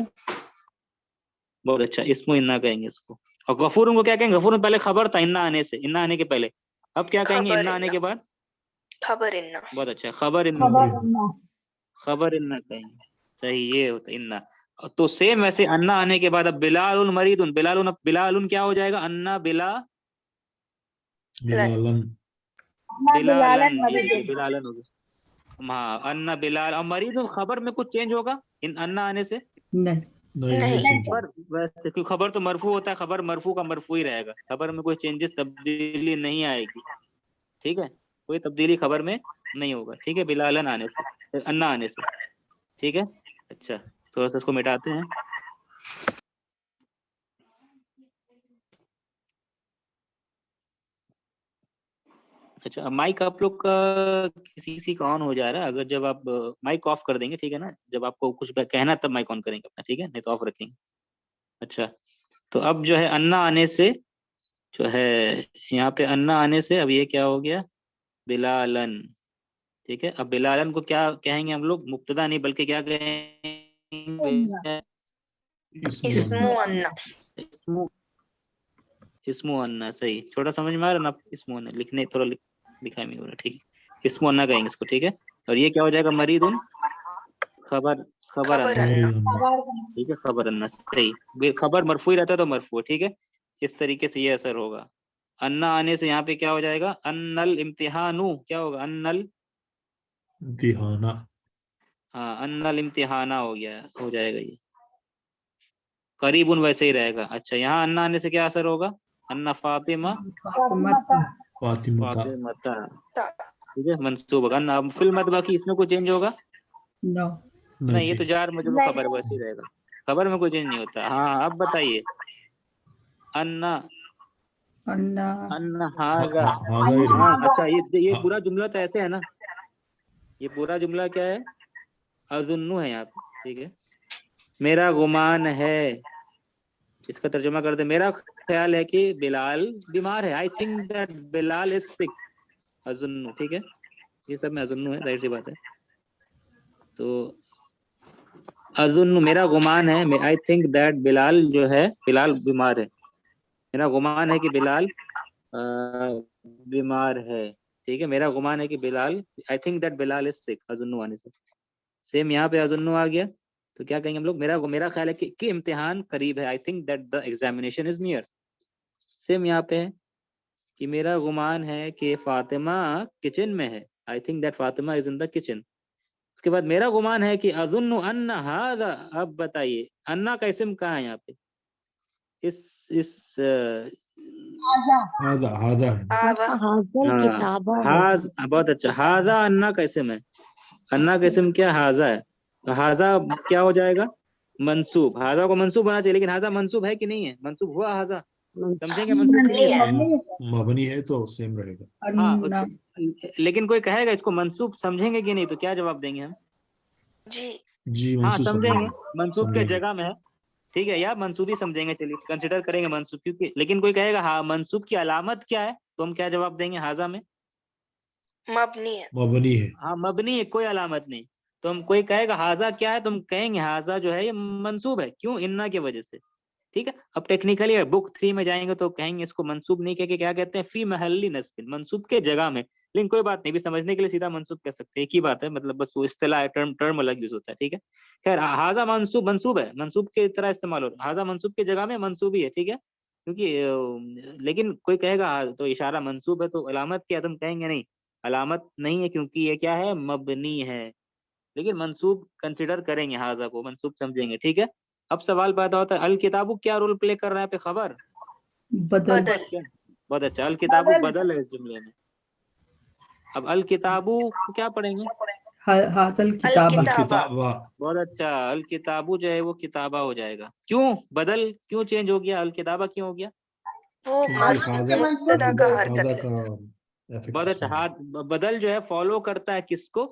बहुत अच्छा, इस्मु इन्ना कहेंगे इसको। और गफूर को क्या कहेंगे? गफूर पहले खबर था इन्ना आने से, इन्ना आने के पहले। अब क्या कहेंगे
खबर
इन्ना आने
इन्ना।
के बाद?
खबर इन्ना।
बहुत अच्छा, खबर इन्ना।
Khabar Inna.
खबर इन्ना कहेंगे, सही, ये होता है इन्ना। तो सेम वैसे अन्ना आने के बाद अब बिलालुन मरीदुन, बिलालुन, अब बिलालुन क्या हो जाएगा? अन्ना बिला
बिलालन।
Anna
बिलालन,
Bilalan
ये देखिए
Maridun.
बिलालन हो गया। हाँ, अन्ना बिलाल। और मरीदुन खबर में कुछ चेंज होगा इन अन्ना आने से?
नहीं।
नहीं,
नहीं।
चेंज
खबर वैसे, क्योंकि खबर तो मरफू होता है, खबर मरफू का मरफू ही रहेगा, खबर में कोई चेंजेस, तब्दीली नहीं आएगी। ठीक है, कोई तब्दीली खबर में नहीं होगा। ठीक है, बिलालन आने से, अन्ना आने से। ठीक है, अच्छा, थोड़ा सा इसको मिटाते हैं। अच्छा, अब माइक आप लोग का किसी का ऑन हो जा रहा है, अगर जब आप माइक ऑफ कर देंगे, ठीक है ना, जब आपको कुछ कहना तब माइक ऑन करेंगे अपना, ठीक है, नहीं तो ऑफ रखेंगे। अच्छा, तो अब जो है अन्ना आने से जो है, यहाँ पे अन्ना आने से अब ये क्या हो गया? बिलालन। ठीक है, अब बिलालन को क्या कहेंगे हम लोग? मुब्तदा नहीं, बल्कि क्या
Inna.
कहेंगे?
इस्मु अन्ना।
इस्मु, इस्मु अन्ना, सही। छोटा समझ में आ रहा ना? इस्मु अन्ना लिखने थोड़ा लिखा है मेरे, ठीक है, इस्मु अन्ना कहेंगे इसको। ठीक है, और ये क्या हो जाएगा? मरीदुन खबर, खबर
खबर
अन्ना।
अन्ना।
अन्ना।
Khabar Inna.
ठीक है, खबर अन्ना, सही। खबर मरफू ही रहता है तो मरफू, ठीक है, इस तरीके से ये असर होगा। अन्ना आने से यहाँ पे क्या हो जाएगा? अन्नल इम्तिहानु, क्या होगा? अन्नल,
दिहाना।
हाँ, अन्नल इम्तिहाना हो गया, हो जाएगा ये। करीबुन वैसे ही रहेगा। अच्छा, यहाँ अन्ना आने से क्या असर होगा? अन्ना फातिमा,
Fatimata.
फातिमता।
फातिमता।
ता।
ठीक है, मंसूब होगा। अन्ना फिल मतबा की, इसमें कोई चेंज होगा?
No.
नहीं
नहीं, ये तो
चेंज।
जार मजरूर
नहीं।
खबर वैसे ही रहेगा, खबर में कोई चेंज नहीं होता। हाँ, अब बताइए। अन्ना,
Anna.
अन्ना हागा।
हागा ही
हाँ,
रहेगा।
अच्छा, ये
हाँ,
पूरा जुमला तो ऐसे है ना, ये पूरा जुमला क्या है? अजुन्नु है यहाँ पे। ठीक है, मेरा गुमान है, इसका तर्जुमा कर दे, मेरा ख्याल है कि बिलाल बीमार है। I think that Bilal is sick. अजुन्नु, ठीक है, ये सब में अजुन्नु है, जाहिर सी बात है। तो अजुन्नु मेरा गुमान है, आई थिंक दैट बिलाल जो है, बिलाल बीमार है। मेरा गुमान है कि बिलाल बीमार है, ठीक है। मेरा गुमान है कि Bilal, I think that Bilal is sick, अजुन्नु आने से। सेम यहाँ पे अजुन्नु आ गया, तो क्या कहेंगे हम लोग, मेरा ख्याल है कि इम्तिहान करीब है। I think that the examination is near. Same यहाँ पे है कि मेरा गुमान है कि फातिमा किचन में है। I think that Fatima is in the kitchen. उसके बाद मेरा गुमान है कि अजुन्नु अन्ना हादा। अब बताइए अन्ना का इस्म कहाँ है यहाँ पे, इस
आजा
हादा हादा है।
हाजल
हाँ,
किताबा है।
हाज, बहुत अच्छा। हाजा अन्ना का इस्म है। अन्ना का इस्म क्या, हाजा है। तो हाजा क्या हो जाएगा, मंसूब। हाजा को मंसूब होना चाहिए, लेकिन हाजा मंसूब है कि नहीं है, मंसूब हुआ हाजा, समझेंगे मंसूब नहीं है।
मबनी है तो सेम रहेगा।
हाँ,
अन्ना
लेकिन कोई कहेगा इसको मंसूब समझेंगे कि नहीं, तो क्या जवाब देंगे हम?
जी
हाँ,
मंसूब
समझेंगे, मंसूब के
समझेंगे।
जगह में है, ठीक है, या मंसूबी समझेंगे, चलिए कंसिडर करेंगे मंसूब, क्योंकि लेकिन कोई कहेगा हाँ मंसूब की अलामत क्या है, तो हम क्या जवाब देंगे हाजा में?
मबनी है।
हाँ, मबनी है, कोई अलामत नहीं। तो हम, कोई कहेगा हाजा क्या है, तो हम कहेंगे हाजा जो है ये मंसूब है। क्यों? इन्ना की वजह से, ठीक है। अब टेक्निकली बुक 3 में जाएंगे तो कहेंगे इसको मंसूब नहीं कह के क्या कहते हैं, फी महल्ली नस्बिन, मंसूब के जगह में। लेकिन कोई बात नहीं, भी समझने के लिए सीधा मंसूब कह सकते हैं, एक ही बात है, मतलब बस वो इस्तिलाह टर्म अलग यूज होता है, ठीक है। खैर, हाजा मंसूब है, मंसूब के तरह इस्तेमाल हो रहा है, हाजा मंसूब के जगह में मंसूबी है, ठीक है। क्योंकि लेकिन कोई कहेगा तो इशारा मंसूब है तो अलामत क्या है, तुम कहेंगे नहीं, अलामत नहीं है, क्योंकि ये क्या है, मबनी है। लेकिन मंसूब कंसिडर करेंगे, हाजा को मंसूब समझेंगे, ठीक है। अब सवाल पैदा होता है, अल किताबु क्या रोल प्ले कर रहा है पे खबर?
बदल
क्या? बहुत अच्छा, अल किताबु बदल है इस जुमले में। अब अल किताबु को क्या पढ़ेंगे?
हासिल किताबा
किताबा।
बहुत अच्छा, अल किताबु जो है वो किताबा हो जाएगा। क्यों बदल, क्यों चेंज हो गया, अल किताबा क्यों हो गया?
क्योंकि हादा
मुब्तदा का
हादा का इफेक्ट
बहुत अच्छा, हाथ बदल जो है फॉलो करता है किसको?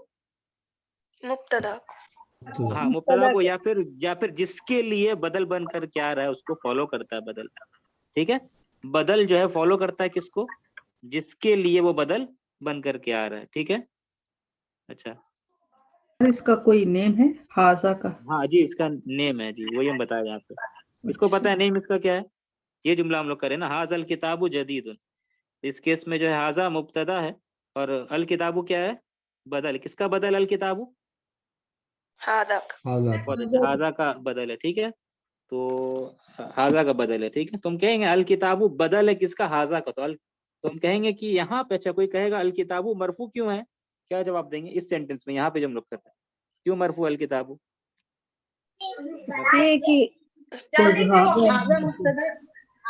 हाँ, मुब्तदा को, या फिर जिसके लिए बदल बनकर क्या आ रहा है उसको फॉलो करता है बदल, ठीक है। बदल जो है फॉलो करता है किसको? जिसके लिए वो बदल बनकर के आ रहा है, ठीक है। अच्छा,
इसका कोई नेम है हाजा का?
हाँ जी, इसका नेम है जी, वही हम बताए आपको। इसको पता है नेम इसका क्या है? ये जुमला हम लोग करें ना, हाजल किताबु जदीदुन। इस केस में जो है हाजा मुब्तदा है और अल किताबु क्या है, बदल। किसका बदल? अल किताबु,
हादा
बहुत अच्छा, हाजा का बदल है, ठीक है। तो हाजा का बदल है, ठीक है। तुम कहेंगे अल किताबु बदल है किसका, हाजा का। तो हम कहेंगे कि यहाँ पे, अच्छा कोई कहेगा अल किताबु मरफू क्यों है, क्या जवाब देंगे इस सेंटेंस में, यहाँ पे जो हम लोग कर रहे हैं, क्यों मरफू अल किताबु?
ये कि हाजा मुब्तदा,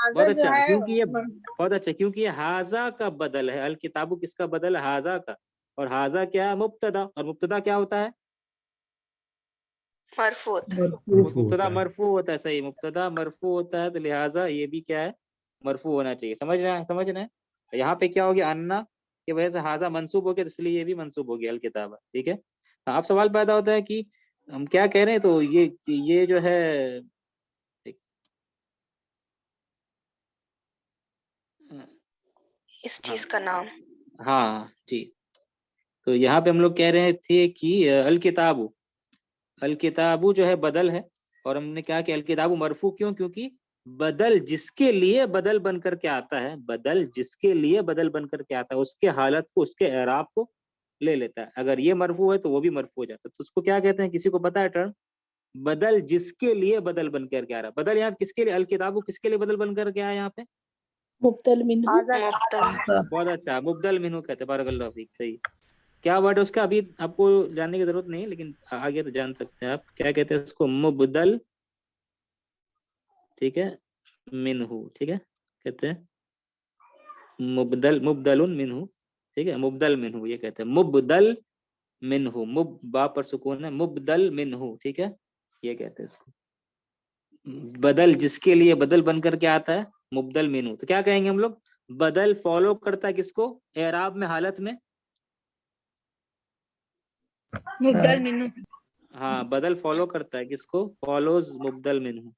बहुत
हाजा जो
अच्छा,
है
क्योंकि ये बहुत अच्छा, क्योंकि ये हाजा का बदल है। अल किताबु किसका बदल है? हाजा का। और हाजा क्या है? मुब्तदा। और मुब्तदा क्या होता है? मुब्तदा मरफू होता है, सही, मुब्तदा मरफू होता है, तो लिहाजा ये भी क्या है, मरफू होना चाहिए। समझ रहे हैं। यहाँ पे क्या हो गया, अन्ना की वजह से हाजा मंसूब हो गया, तो इसलिए ये भी मंसूब हो गया, अल किताबा, ठीक है। हाँ, अब सवाल पैदा होता है कि हम क्या कह रहे हैं, तो ये जो है,
इस चीज का नाम।
हाँ जी, तो यहाँ पे हम लोग कह रहे थे कि अल किताबु जो है बदल है, और हमने कहा कि अल किताबु मरफू क्यों, क्योंकि बदल जिसके लिए बदल बन करके आता है, बदल जिसके लिए बदल बन करके आता है, उसके हालत को, उसके एराब को ले लेता है। अगर ये मरफू है तो वो भी मरफू हो जाता है। तो उसको क्या कहते हैं, किसी को पता है टर्म? बदल जिसके लिए बदल बन करके आ रहा है। बदल यहाँ किसके लिए, अल किताबु किसके लिए बदल बन करके आया यहाँ पे?
मुब्तल मिन्हु।
बहुत अच्छा, मुब्दल मिन्हु कहते हैं, बारकल्लाहु फीक, सही। क्या वर्ड है उसका, अभी आपको जानने की जरूरत नहीं है, लेकिन आगे तो जान सकते हैं आप। क्या कहते हैं उसको? मुबदल, ठीक है, मिन्हु, ठीक है, कहते हैं मुबदलुन मिन्हु, ठीक है, मुबदल मिन्हु ये कहते हैं, मुबदल मिन्हु, बा पर सुकून है, मुबदल मिन्हु, ठीक है, ये कहते हैं उसको। बदल जिसके लिए बदल बन करके आता है, मुबदल मिन्हु। तो क्या कहेंगे हम लोग, बदल फॉलो करता है किसको, एराब में, हालत में?
मुब्दल मिन्हु।
हाँ, बदल फॉलो करता है किसको, फॉलोज मुबदल मिन्हु।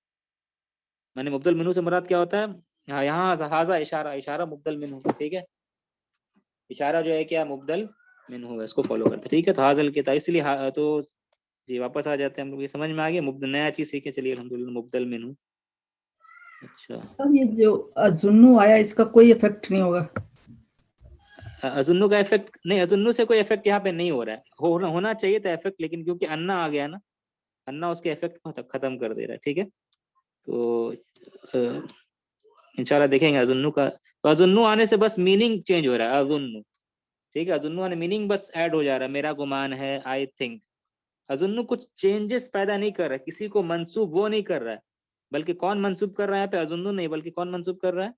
माने मुबदल मिन्हु से मुराद क्या होता है, हाँ यहाँ हाजा इशारा, इशारा मुब्दल मिन्हु, ठीक है, इशारा जो है क्या मुब्दल मिन्हु है, इसको फॉलो करते, ठीक है। तो हाजल किताब, इसलिए तो जी वापस आ जाते हैं हम लोग, ये समझ में आ गया, मुब्दल नया चीज सीखे, चलिए अल्हम्दुलिल्लाह, मुब्दल मिन्हु। अच्छा
सर ये जो अजुन्नु आया इसका कोई इफेक्ट नहीं होगा?
अजुन्नु का इफेक्ट नहीं, अजुन्नु से कोई इफेक्ट यहाँ पे नहीं हो रहा है, होना चाहिए था इफेक्ट, लेकिन क्योंकि अन्ना आ गया ना, अन्ना उसके इफेक्ट को खत्म कर दे रहा है, ठीक है। तो इंशाल्लाह देखेंगे अजुन्नु का, तो अजुन्नु आने से बस मीनिंग चेंज हो रहा है, अजुन्नु, ठीक है, अजुन्नु आने मीनिंग बस ऐड हो जा रहा है, मेरा गुमान है, आई थिंक। अजुन्नु कुछ चेंजेस पैदा नहीं कर रहा है, किसी को मंसूब वो नहीं कर रहा है, बल्कि कौन मंसूब कर रहा है यहाँ पे, अजुन्नु नहीं, बल्कि कौन मंसूब कर रहा है,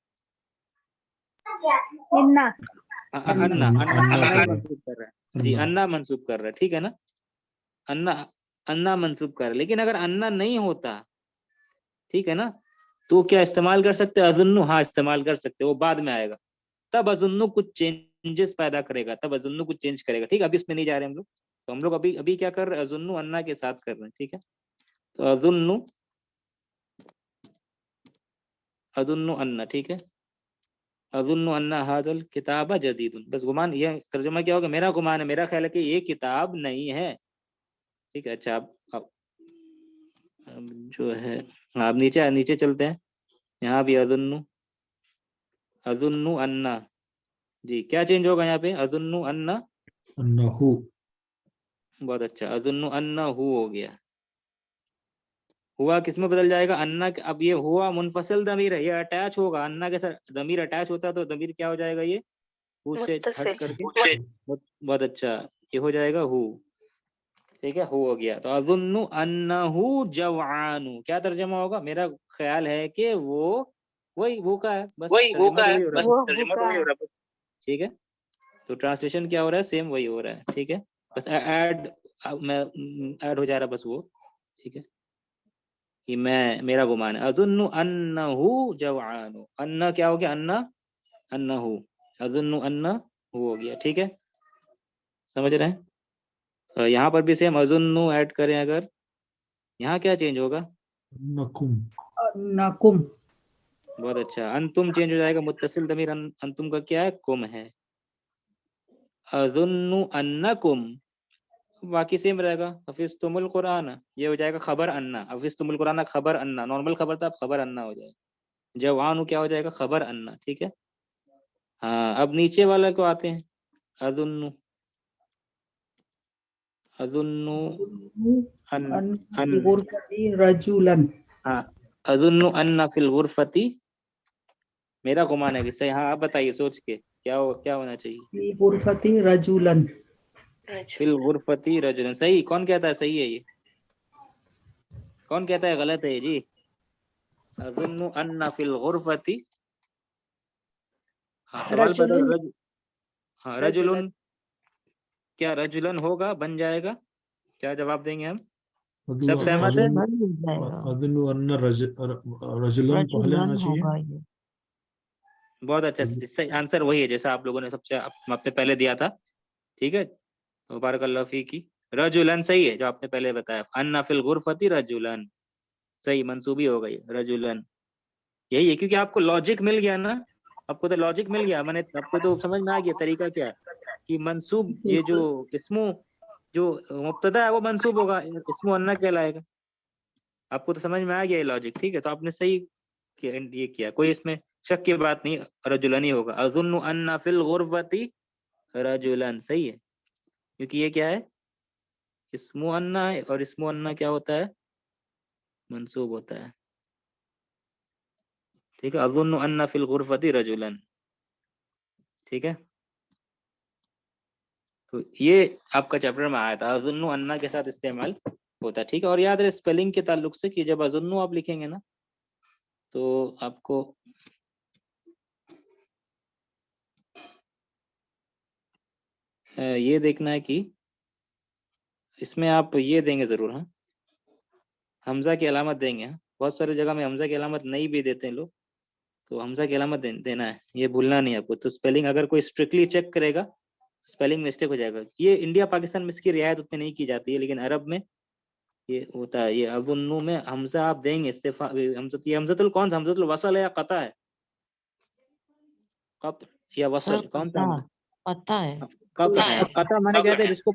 इन्ना
अन्ना, अन्ना मंसूब कर रहा है जी, अन्ना मंसूब कर रहा है, ठीक है ना, अन्ना, अन्ना मंसूब कर रहा है। लेकिन अगर अन्ना नहीं होता, ठीक है ना, तो क्या इस्तेमाल कर सकते हैं अजुन्नु? हाँ इस्तेमाल कर सकते, वो बाद में आएगा, तब अजुन्नु कुछ चेंजेस पैदा करेगा, तब अजुन्नु कुछ चेंज करेगा, ठीक है। अभी इसमें नहीं जा रहे हम लोग, तो हम लोग अभी अभी क्या कर रहे हैं, अजुन्नु अन्ना के साथ कर रहे हैं, ठीक है। तो अजुन्नु, अजुन्नु अन्ना, ठीक है, अजुन्नु अन्ना हाजल किताब जदीदुन, बस गुमान, ये तर्जुमा क्या होगा, मेरा गुमान है, मेरा ख्याल है कि ये किताब नहीं है, ठीक है। अच्छा अब जो है, हाँ अब नीचे नीचे चलते हैं, यहाँ भी अजुन्नु, अजुन्नु अन्ना, जी क्या चेंज होगा यहाँ पे, अजुन्नु अन्ना,
अन्नहु,
बहुत अच्छा, अजुन्नु अन्ना हु हो गया, हुआ किस में बदल जाएगा, अन्ना अब ये हुआ मुनफसिल दमीर है, ये अटैच होगा, अन्ना के साथ दमीर अटैच होता है तो दमीर क्या हो जाएगा, ये हु से हट करके, बहुत अच्छा, ये हो जाएगा हु, ठीक है, हु हो गया। तो अजुन्नु अन्नहु जवानु, क्या तर्जमा होगा, मेरा ख्याल है कि वो वही भूखा है, बस तर्जमा तो वही हो रहा है, ठीक है। तो ट्रांसलेशन क्या हो रहा है, सेम वही हो रहा है, ठीक है, बस ऐड हो जा रहा है बस वो, ठीक है, कि मैं, मेरा गुमान है, अजुन्नु अन्नहु जवानु, अन्ना क्या हो गया, अन्ना, अन्नहु, अजुन्नु अन्नहु हो गया, ठीक है, समझ रहे हैं। यहाँ पर भी सेम अजुन्नु ऐड करें अगर, यहाँ क्या चेंज होगा,
अन्नकुम,
नाकुम,
बहुत अच्छा, अंतुम चेंज हो जाएगा, मुत्तसिल दमीर अंतुम का क्या है, कुम है, अजुन्नु अन्नकुम, बाकी सेम रहेगा, हफिज़तुमुल कुरान, ये हो जाएगा खबर अन्ना, हफिज़तुमुल कुरान खबर अन्ना, नॉर्मल खबर था, अब खबर अन्ना हो जाएगा, जवानु क्या हो जाएगा, खबर अन्ना, ठीक है। हाँ अब नीचे वाला को आते हैं, अजुन्नु, अजुन्नु
रजुलन,
हाँ, अजुन्नु अन्ना फिल गुरफती, मेरा गुमान है कि सही, हाँ आप बताइए सोच के, क्या होना चाहिए,
गुरफती रजुलन,
फिल गुरफती रजुलन, सही, कौन कहता है सही है ये, कौन कहता है गलत है जी, अजुन्नु अन्ना फिल गुरफती, हाँ सवाल बदल, हाँ रजुलन, क्या रजुलन होगा, बन जाएगा, क्या जवाब देंगे हम, सब सहमत है,
अजुन्नु अन्ना रजुलन पहले आना चाहिए,
बहुत अच्छा, सही आंसर वही है जैसा आप लोगों ने सबसे आपने पहले दिया था, ठीक है, मुबारकल्लाह फीकी, रजुलन सही है जो आपने पहले बताया, अन्ना फिल गुरफती रजुलन, सही मंसूबी हो गई रजुलन, यही है, क्योंकि आपको लॉजिक मिल गया ना, आपको तो लॉजिक मिल गया, मैंने आपको तो समझ में आ गया तरीका क्या है, कि मंसूब, ये जो इसमो जो मुब्तदा है वो मंसूब होगा, इसमो अन्ना कहलाएगा, आपको तो समझ में आ गया ये लॉजिक, ठीक है। तो आपने सही ये किया, कोई इसमें शक की बात नहीं, रजुलन ही होगा, अजुन्नु अन्ना फिल गुरबती रजुलन, सही है, क्योंकि ये क्या है, इस्मु अन्ना है, और इस्मु अन्ना क्या होता है, मंसूब होता है, ठीक है, अजुन्नु अन्ना फिल गुरफती रजुलन, ठीक है। तो ये आपका चैप्टर में आया था, अजुन्नु अन्ना के साथ इस्तेमाल होता है, ठीक है। और याद रहे स्पेलिंग के ताल्लुक से कि जब अजुन्नु आप लिखेंगे ना, तो आपको ये देखना है कि इसमें आप ये देंगे जरूर, हाँ हमजा की अलामत देंगे, हाँ बहुत सारी जगह में हमजा की अलामत नहीं भी देते हैं लोग, तो हमजा की अलामत देना है, ये भूलना नहीं आपको। तो स्पेलिंग अगर कोई स्ट्रिक्टली चेक करेगा, स्पेलिंग मिस्टेक हो जाएगा। ये इंडिया पाकिस्तान में इसकी रियायत उतनी नहीं की जाती है, लेकिन अरब में ये होता है। ये अजुन्नु में हमजा आप देंगे, इस्तेफा हमजतुल कौन सा, हमजतुल वसल है या कता है, कत या वसल,
सर
कौन सा हमजा?
पता है
कत है। कता माने कहते हैं जिसको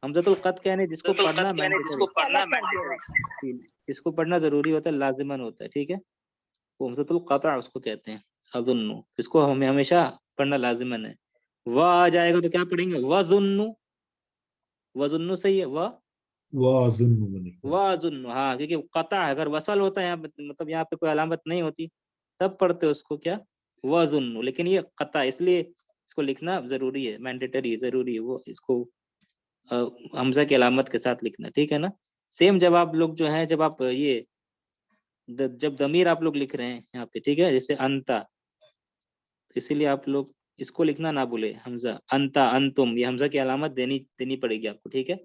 हमजतुल कत कहने, जिसको पढ़ना मैंडेटरी, जिसको पढ़ना जरूरी होता है, लाजिमन होता है, ठीक है, वो हमजतुल कता उसको कहते हैं। अजुन्नु, इसको हमें हमेशा पढ़ना लाजिमन है। व आ जाएगा तो क्या पढ़ेंगे? वजुन्नु, वजुन्नु सही है,
वाजुन्नु बनेगा।
वजुन्नु, हाँ, क्योंकि कता है, अगर वसल होता है यहाँ पे, मतलब यहाँ पे कोई अलामत नहीं होती, तब पढ़ते उसको क्या? वजुन्नु। लेकिन ये कता, इसलिए इसको लिखना जरूरी है, मैंडेटरी जरूरी है, वो इसको हमजा की अलामत के साथ लिखना, ठीक है ना। सेम जब आप लोग जो है, जब आप ये जब दमीर आप लोग लिख रहे हैं यहाँ पे, ठीक है, जैसे अंता, तो इसीलिए आप लोग इसको लिखना ना भूले, हमजा अंता अंतुम, ये हमजा की अलामत देनी पड़ेगी आपको, ठीक है,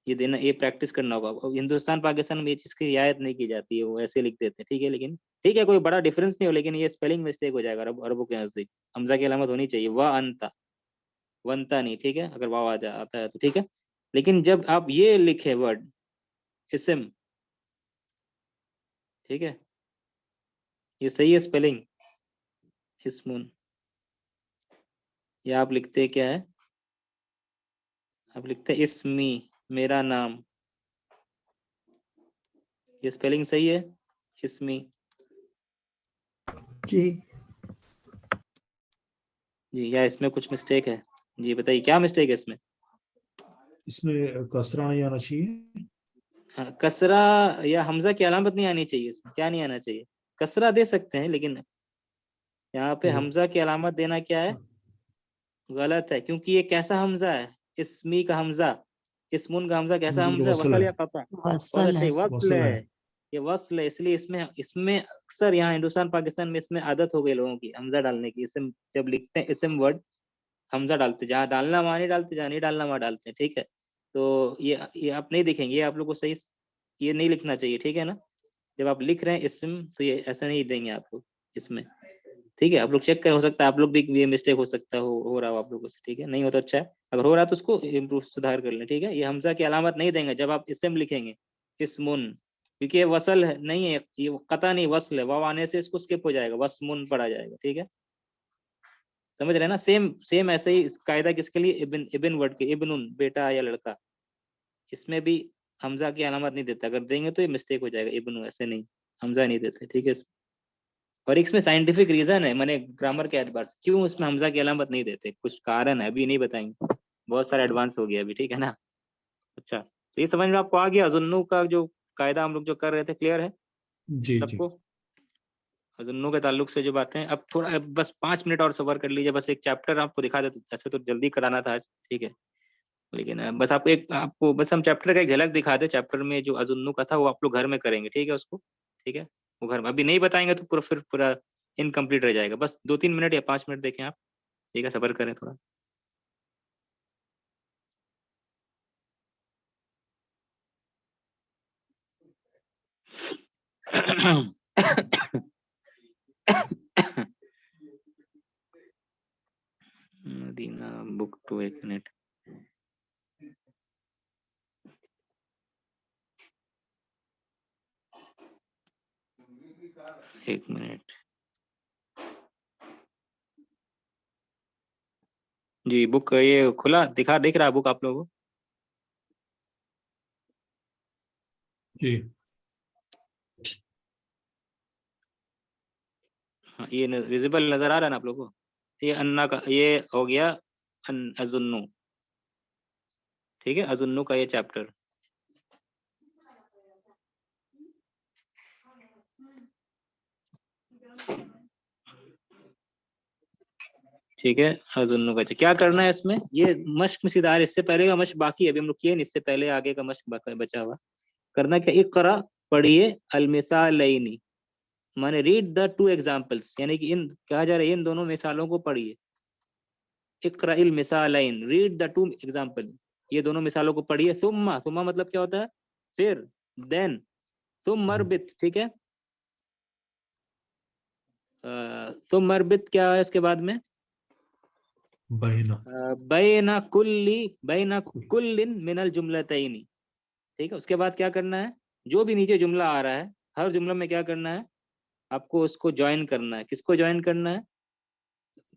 ये देना, ये प्रैक्टिस करना होगा। अब हिंदुस्तान पाकिस्तान में ये चीज की रियायत नहीं की जाती है, वो ऐसे लिख देते हैं, ठीक है, लेकिन ठीक है, कोई बड़ा डिफरेंस नहीं हो, लेकिन ये स्पेलिंग मिस्टेक हो जाएगा अरबों के नजदीक। हमजा की अलामत होनी चाहिए, व अंता, वंता नहीं, ठीक है, अगर वाव आता है तो, ठीक है। लेकिन जब आप ये लिखे वर्ड इसम, ठीक है, ये सही है स्पेलिंग, इसमुन, या आप लिखते क्या है, आप लिखते इसमी, मेरा नाम, ये स्पेलिंग सही है, इसमी
जी
जी, या इसमें कुछ मिस्टेक है? जी बताइए, क्या मिस्टेक है इसमें?
इसमें कसरा नहीं आना चाहिए।
हाँ, कसरा या हमजा की अलामत नहीं आनी चाहिए इसमें, क्या नहीं आना चाहिए? कसरा दे सकते हैं, लेकिन यहाँ पे हमजा की अलामत देना क्या है, गलत है, क्योंकि ये कैसा हमजा है? इसमी का हमजा, इसमुन का हमजा कैसा हमजा है? वसल या कता?
वसल है
वसल
वसल
है,
है।
ये वसल है, इसलिए इसमें अक्सर यहाँ हिंदुस्तान पाकिस्तान में इसमें आदत हो गई लोगों की हमजा डालने की। इसम जब लिखते हैं, इसम वर्ड हमजा डालते, जहाँ डालना वहाँ नहीं डालते, जहाँ नहीं डालना वहाँ डालते हैं, ठीक है। तो ये आप नहीं दिखेंगे, ये आप लोग को सही ये नहीं लिखना चाहिए, ठीक है ना। जब आप लिख रहे हैं इसम, तो ये ऐसा नहीं देंगे आप लोग इसमें, ठीक है। आप लोग चेक कर, हो सकता है आप लोग भी ये मिस्टेक हो सकता हो रहा हो आप लोगों से, ठीक है, नहीं हो तो अच्छा है, अगर हो रहा है तो उसको इम्प्रूव सुधार कर लें, ठीक है। ये हमजा की अलामत नहीं देंगे जब आप इसम लिखेंगे, इसमुन, क्योंकि ये वसल है, नहीं है, ये कता नहीं, वसल है, वाव आने से इसको स्किप हो जाएगा, वसमुन पढ़ा जाएगा, ठीक है, समझ रहे हैं ना। सेम ऐसे ही कायदा किसके लिए, इब्न, इब्न वर्ड के, इब्नुन बेटा या लड़का, इसमें भी हमजा की अलामत नहीं देता, अगर देंगे तो ये मिस्टेक हो जाएगा, इब्नु ऐसे नहीं, हमजा नहीं देते, ठीक है। और इसमें साइंटिफिक रीजन है, मैंने ग्रामर के एतबार से क्यों इसमें हमजा की अलामत नहीं देते, कुछ कारण है, अभी नहीं बताएंगे, बहुत सारा एडवांस हो गया अभी, ठीक है ना। अच्छा, तो ये समझ में आपको आ गया? जुन्नू का जो कायदा हम लोग जो कर रहे थे, क्लियर है
जी जी।
सबको? जुन्नू के ताल्लुक से जो बातें, अब थोड़ा बस 5 मिनट और सबर कर लीजिए, बस एक चैप्टर आपको दिखा देते, ऐसे तो जल्दी कराना था आज, ठीक है, लेकिन बस आपको बस हम चैप्टर का एक झलक दिखा दे, चैप्टर में जो अजुन्नू का था वो आप लोग घर में करेंगे, ठीक है, उसको, ठीक है, वो घर में अभी नहीं बताएंगे तो पूरा इनकम्प्लीट रह जाएगा। बस 2-3 मिनट या 5 मिनट देखें आप, ठीक है, सब्र करें थोड़ा। मदीना बुक टू, 1 मिनट, एक मिनट जी। बुक ये खुला दिख रहा है बुक आप लोगों को?
जी
हाँ, ये विजिबल नजर आ रहा है ना आप लोगों को? ये अन्ना का ये हो गया, अजुन्नू, ठीक है, अजुन्नू का ये चैप्टर, ठीक है, अजुन्नू का क्या करना है इसमें, ये मश्क में सीधा, इससे पहले का मश्क बाकी है, अभी हम लोग किए नहीं, इससे पहले आगे का मश्क बचा हुआ। करना क्या, इक़रा पढ़िए, अलमिसालैनी, माने रीड द 2 एग्जाम्पल्स, यानी कि इन कहा जा रहा है इन दोनों मिसालों को पढ़िए। इक़रा इल मिसालैन, रीड द 2 एग्जाम्पल, ये दोनों मिसालों को पढ़िए। सुम्मा मतलब क्या होता है, फिर, देन, तुम मरबित, ठीक है, तुम मरबित क्या है इसके बाद में, बैना कुल्लिन मिनल जुमलतैनी, ठीक है। उसके बाद क्या करना है, जो भी नीचे जुमला आ रहा है, हर जुमला में क्या करना है आपको, उसको ज्वाइन करना है। किसको ज्वाइन करना है,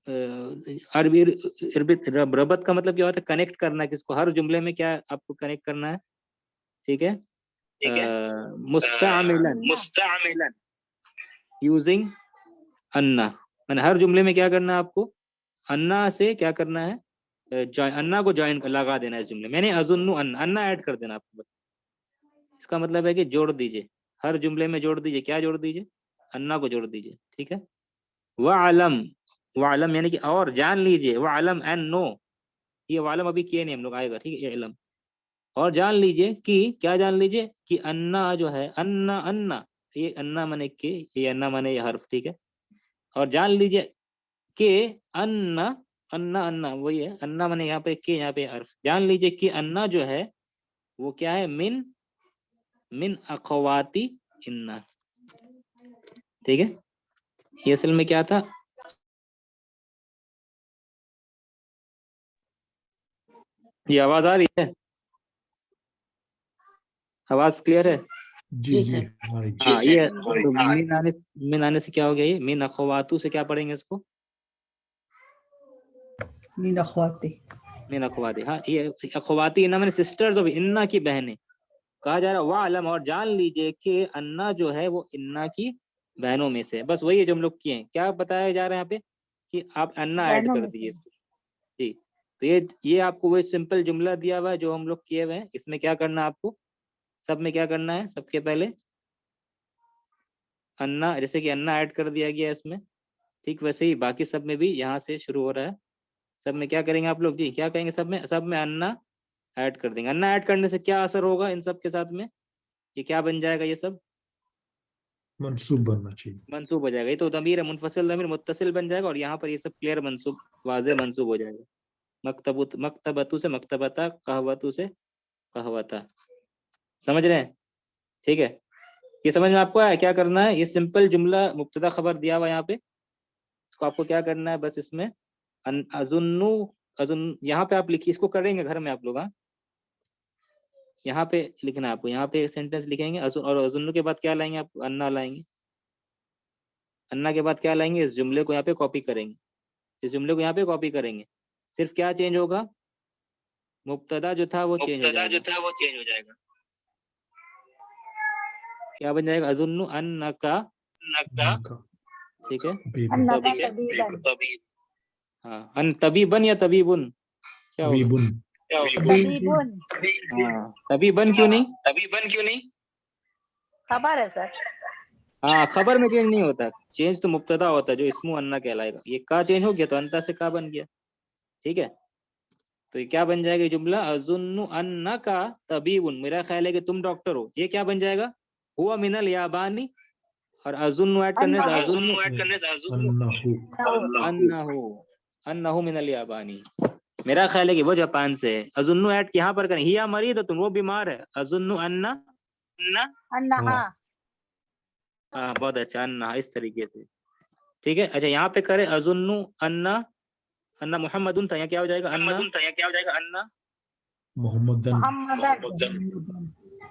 अरबी रबत का मतलब क्या होता है? कनेक्ट करना किसको, हर जुमले में क्या आपको कनेक्ट करना है, ठीक है। मुस्तअमिलन यूजिंग अन्ना, मैंने हर जुमले में क्या करना है आपको, अन्ना से क्या करना है, अन्ना को ज्वाइन लगा देना है इस जुमले में, मैंने अजुन्नु अन्ना ऐड कर देना आपको। इसका मतलब है कि जोड़ दीजिए, हर जुमले में जोड़ दीजिए, क्या जोड़ दीजिए, अन्ना को जोड़ दीजिए, ठीक है। वालम, वालम यानी कि और जान लीजिए, वालम एंड नो, ये वालम अभी किए नहीं हम लोग, आएगा, ठीक है, ये इलम। और जान लीजिए कि, क्या जान लीजिए कि अन्ना जो है, अन्ना अन्ना, ये अन्ना माने के, ये अन्ना माने ये हर्फ, ठीक है। और जान लीजिए कि अन्ना, अन्ना अन्ना वही है, अन्ना माने यहाँ पे के, यहाँ पे हर्फ। जान लीजिए कि अन्ना जो है वो क्या है, मिन मिन अखवाती इन्ना, ठीक है। ये असल में क्या था, ये आवाज आ रही है, आवाज क्लियर है?
जी
जी
जी
सर।
हाँ जी।
हाँ, ये तो मिन आने से क्या हो गया, ये मिन अखवातू से क्या पढ़ेंगे इसको,
मीन अखवाती।
मिन अखवाती, हाँ, ये अखवाती इन्ना मैंने सिस्टर्स ऑफ, इन्ना की बहनें कहा जा रहा है। वालम, और जान लीजिए कि अन्ना जो है वो इन्ना की बहनों में से है। बस वही है जो हम लोग किए हैं। क्या बताया जा रहा है यहाँ पे कि आप अन्ना ऐड
बहनों
कर
में से।
दीजिए जी। तो ये आपको वही सिंपल जुमला दिया हुआ है जो हम लोग किए हुए हैं। इसमें क्या करना है आपको, सब में क्या करना है, सबके पहले अन्ना, जैसे कि अन्ना ऐड कर दिया गया इसमें, ठीक वैसे ही बाकी सब में भी यहाँ से शुरू हो रहा है। सब में क्या करेंगे आप लोग जी, क्या कहेंगे, सब में अन्ना ऐड कर देंगे। अन्ना ऐड करने से क्या असर होगा इन सब के साथ में, ये क्या बन जाएगा, ये सब
मंसूब बनना चाहिए।
मंसूब हो जाएगा। ये तो दमीर है, मुनफसिल दमीर मुत्तसिल बन जाएगा, और यहाँ पर ये सब क्लियर मंसूब, वाज़े मंसूब हो जाएगा। मकतबुत, मकतबतु से मकतबता, कहवतु से कहवता, समझ रहे हैं, ठीक है। ये समझ में आपको आया क्या करना है, ये सिंपल जुमला मुब्तदा खबर दिया हुआ यहाँ पे, इसको आपको क्या करना है, बस इसमें अजुन्नु, अजुन यहाँ पे आप लिखिए, इसको करेंगे घर में आप लोग, हाँ, यहाँ पे लिखना है आपको, यहाँ पे सेंटेंस लिखेंगे और अजुन्नु के बाद क्या लाएंगे आप, अन्ना लाएंगे। अन्ना के बाद क्या लाएंगे, इस जुमले को यहाँ पे कॉपी करेंगे, इस जुमले को यहाँ पे कॉपी करेंगे। सिर्फ क्या चेंज होगा, मुब्तदा जो था वो चेंज हो जाएगा, क्या बन जाएगा, अजुन्नु अन्नका,
उनका
ठीक है।
बेबुन,
हाँ, अन तबीबन या तबीबुन, क्या होगा,
बेबुन,
तबीबुन,
हाँ, तबीबन क्यों नहीं,
खबर है सर।
हाँ, खबर में चेंज नहीं होता, चेंज तो मुब्तदा होता है जो इस्मु अन्ना कहलाएगा। ये का चेंज हो गया तो अंता से का बन गया, ठीक है। तो ये क्या बन जाएगा, जुमला अजुन्नु अन्ना का तबीबुन, मेरा ख्याल है कि तुम डॉक्टर हो, ये क्या बन जाएगा, हुआ मिनल याबानी, और अजुन्नु ऐड करने से अजुन्नु अन्नहु मिनल याबानी, मेरा ख्याल है कि वो जापान से है। अजुन्नु ऐड यहाँ पर करें, हिया मरीद हो तुम, वो बीमार है, अजुन्नु अन्ना,
अन्ना,
हाँ बहुत अच्छा, अन्ना, इस तरीके से, ठीक है। अच्छा, यहाँ पे करें अजुन्नु अन्ना, अन्ना मुहम्मदुन था, यहाँ क्या हो जाएगा, अन्ना
मोहम्मदन,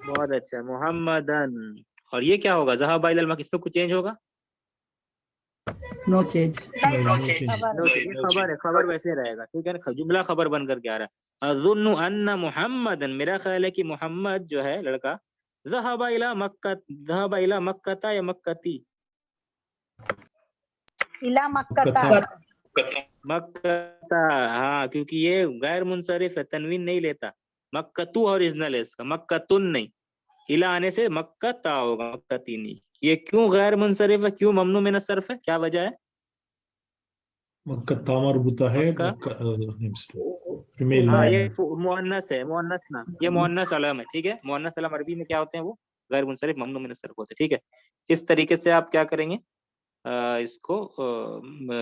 बहुत अच्छा, मुहम्मदन। और ये क्या होगा, ज़हाबा इलल मक, इसमें कुछ चेंज होगा,
नो चेंज।
ये खबर है, खबर वैसे रहेगा, ठीक है ना, जुमला खबर बन करके आ रहा है। अज़ुन्नु अन्ना मुहम्मदन, मेरा ख्याल है कि मोहम्मद जो है लड़का, ज़हाबा इला मक्का या मक्कती,
इला मक्कता,
मक्कता, हाँ, क्योंकि ये गैर मुनसरिफ है, तनवीन नहीं लेता, मक्कतू ओरिजिनल है इसका, मक्कतुन नहीं, इला आने से मक्कता होगा, मक्कती नहीं। ये क्यों गैर मुनसरिफ है, क्यों ममनू मिन सर्फ है, क्या वजह है,
मक्का तामरबुता है,
मक्का,
फीमेल
हाँ,
नेम
ये
है।
मुअन्नस है, मुअन्नस ना, ये मुअन्नस अलम है, ठीक है। मुअन्नस अलम अरबी में क्या होते हैं, वो गैर मुनसरिफ ममनू मिन सर्फ होते हैं, ठीक है। इस तरीके से आप क्या करेंगे, इसको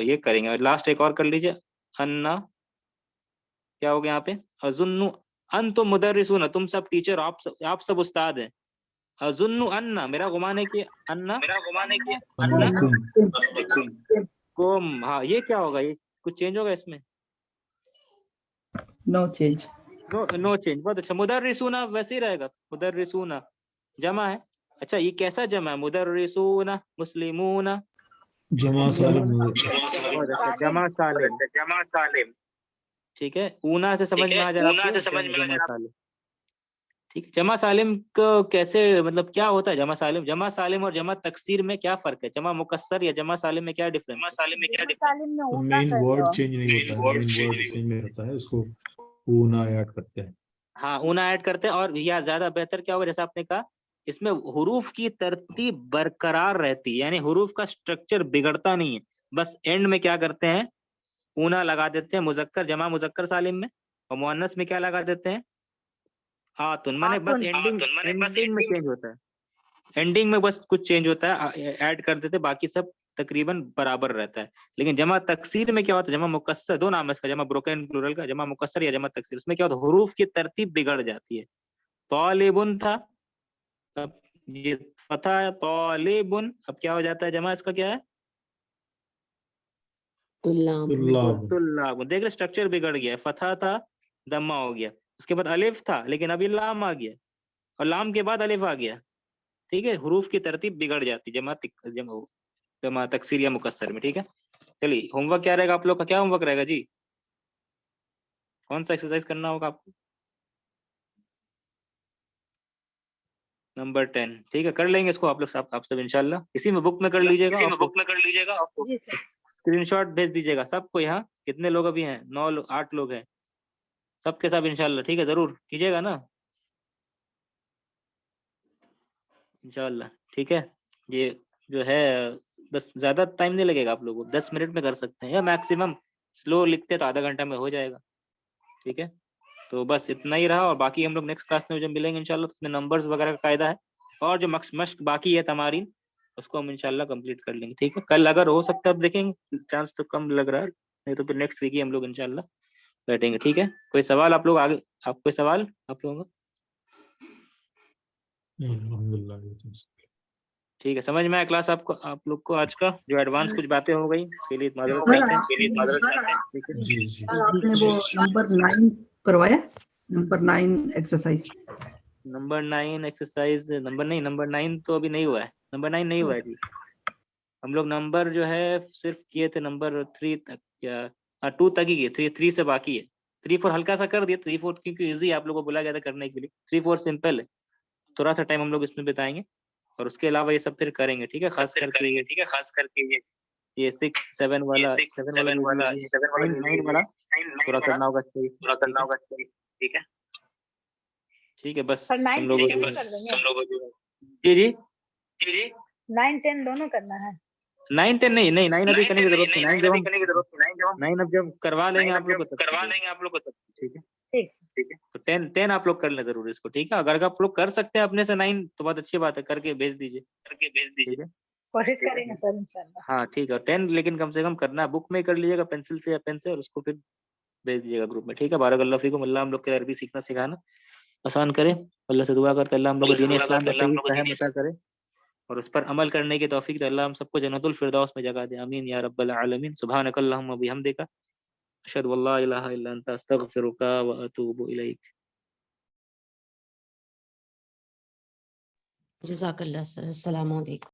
ये करेंगे। और लास्ट एक और कर लीजिए, अन्ना, क्या हो गया यहाँ पे, अजुन्नु, अंतुम मुदर्रिसून, तुम सब टीचर, आप सब उस्ताद हैं। अजुन्नु अन्ना, मेरा गुमान है कि अन्ना कुम, हाँ, ये क्या होगा, ये कुछ चेंज होगा इसमें,
नो चेंज।
नो चेंज, बहुत अच्छा। मुदर्रिसूना वैसे ही रहेगा, मुदर्रिसूना जमा है। अच्छा, ये कैसा जमा है, मुदर्रिसूना, मुस्लिमूना,
जमा सालिम
बहुत अच्छा, जमा सालिम। ठीक है, ऊना से समझ में आ जा रहा है जमा सालिम। ठीक है, जमा सालिम को कैसे, मतलब क्या होता है जमा सालिम? जमा सालिम और जमा तकसीर में क्या फर्क है? जमा मुकस्सर या जमा सालिम में क्या डिफरेंस है?
सालिम में ऊना
मेन
कर
वर्ड
दो।
चेंज नहीं होता है, मेन वर्ड सेम ही रहता है, उसको ऊना ऐड करते हैं।
हाँ, ऊना ऐड करते हैं। और या ज्यादा बेहतर क्या होगा, जैसा आपने कहा, इसमें हुरूफ की तरतीब बरकरार रहती है, यानी हुरूफ का स्ट्रक्चर बिगड़ता नहीं है। बस एंड में क्या करते हैं, ऊना लगा देते हैं मुजक्कर जमा मुजक्कर सालिम में, और मुअन्नस में क्या लगा देते हैं, आतुन। माने बस एंडिंग में चेंज होता है, एंडिंग में बस कुछ चेंज होता है, ऐड कर देते, बाकी सब तकरीबन बराबर रहता है। लेकिन जमा तकसीर में क्या होता है, जमा मुकस्सर, दो नाम है इसका, जमा ब्रोकन प्लूरल का, जमा मुकस्सर या जमा तकसीर, उसमें क्या होता है, हुरूफ की तरतीब बिगड़ जाती है। तालिबुन था, अब ये फतह है, तालिबुन, अब क्या हो जाता है, जमा इसका क्या है,
तुल्लाब।
तुल्लाब। देख रहे, स्ट्रक्चर बिगड़ गया है। फतह था, दम्मा हो गया, उसके बाद अलिफ था, लेकिन अभी लाम आ गया, और लाम के बाद अलिफ आ गया। ठीक है, हुरूफ की तरतीब बिगड़ जाती जमा तकसीर या मुकस्सर में। ठीक है, चलिए होमवर्क क्या रहेगा आप लोग का, क्या होमवर्क रहेगा जी? कौन सा एक्सरसाइज करना होगा आपको? नंबर 10। ठीक है, कर लेंगे इसको आप लोग, आप सब इंशाल्लाह। इसी में बुक में कर लीजिएगा, स्क्रीनशॉट भेज दीजिएगा सबको। यहाँ कितने लोग अभी हैं? 8 लोग हैं, सबके सब इंशाल्लाह। ठीक है, जरूर कीजिएगा ना इंशाल्लाह। ठीक है, ये जो है बस ज्यादा टाइम नहीं लगेगा, आप लोगों को 10 मिनट में कर सकते हैं, या मैक्सिमम स्लो लिखते तो आधा घंटा में हो जाएगा। ठीक है, तो बस इतना ही रहा, और बाकी हम लोग नेक्स्ट क्लास में जब मिलेंगे इंशाल्लाह, तो उसमें नंबर्स वगैरह का कायदा है, और जो मश्क बाकी है तमारीन, उसको हम इंशाल्लाह कंप्लीट कर लेंगे। ठीक है, कल अगर हो सकता है तो देखेंगे, चांस तो कम लग रहा है, नहीं तो फिर नेक्स्ट वीक ही हम लोग इंशाल्लाह बैठेंगे। ठीक है, कोई सवाल आप लोग आगे, आप कोई सवाल आप लोगों का?
अल्हम्दुलिल्लाह।
ठीक है, समझ में आया क्लास आपको, आप लोग को आज का जो एडवांस कुछ बातें हो गई, उसके लिए माजरत
सर,
चाहते हैं।
आप-
ठीक है,
जी जी
सर, आपने वो नंबर 9 करवाया, number 9 exercise?
Number 9 exercise, number 9 तो अभी नहीं हुआ है, नंबर 9 नहीं हुआ है जी। हम लोग नंबर जो है सिर्फ किए थे नंबर 3 तक, या 2 तक ही किए, 3 से बाकी है। 3 4 हल्का सा कर दिया, 3 4 क्योंकि इजी आप लोगों को बोला गया था करने के लिए। 3 4 सिंपल है, थोड़ा सा टाइम हम लोग इसमें बिताएंगे, और उसके अलावा ये सब फिर करेंगे। ठीक है, खास करके ये 6 7 वाला 7 वाला 9 वाला पूरा करना होगा। ठीक है, ठीक है, बस
पर 9
हम लोग
10 कर देंगे।
जी जी
9 10 दोनों करना है।
9 10 नहीं 9 अभी करने की जरूरत नहीं, 9 जब हम 9 अब जब करवा लेंगे आप लोग को तब। ठीक है,
ठीक
तो 10 आप लोग कर ले जरूर इसको। ठीक है, अगर आप लोग कर सकते हैं अपने से 9 तो बहुत अच्छी बात है, करके भेज दीजिए। ठीक है,
कोशिश करेंगे सर इंशाल्लाह।
हाँ ठीक है, 10 लेकिन कम से कम करना है, बुक में कर लीजिएगा पेंसिल से या पेन से, और उसको फिर भेज दीजिएगा ग्रुप में। ठीक है, बारकल्लाहु फीकुम। अल्लाह हम लोग के अरबी सीखना सिखाना आसान करे। अल्लाह से दुआ करते अल्लाह हम लोग को दीन इस्लाम में सही फहम अता करे, और उस पर अमल करने की तौफीक दे। अल्लाह हम सबको जन्नतुल फिरदौस में जगह दे, आमीन या रब्बल आलमीन। सुब्हानकल्लाहुम्मा व बिहम्दिका, अशहदु अल्ला इलाहा इल्ला अंता, अस्तगफिरुका व अतूबु इलैक।
जज़ाकल्लाह सर, अस्सलाम वालेकुम।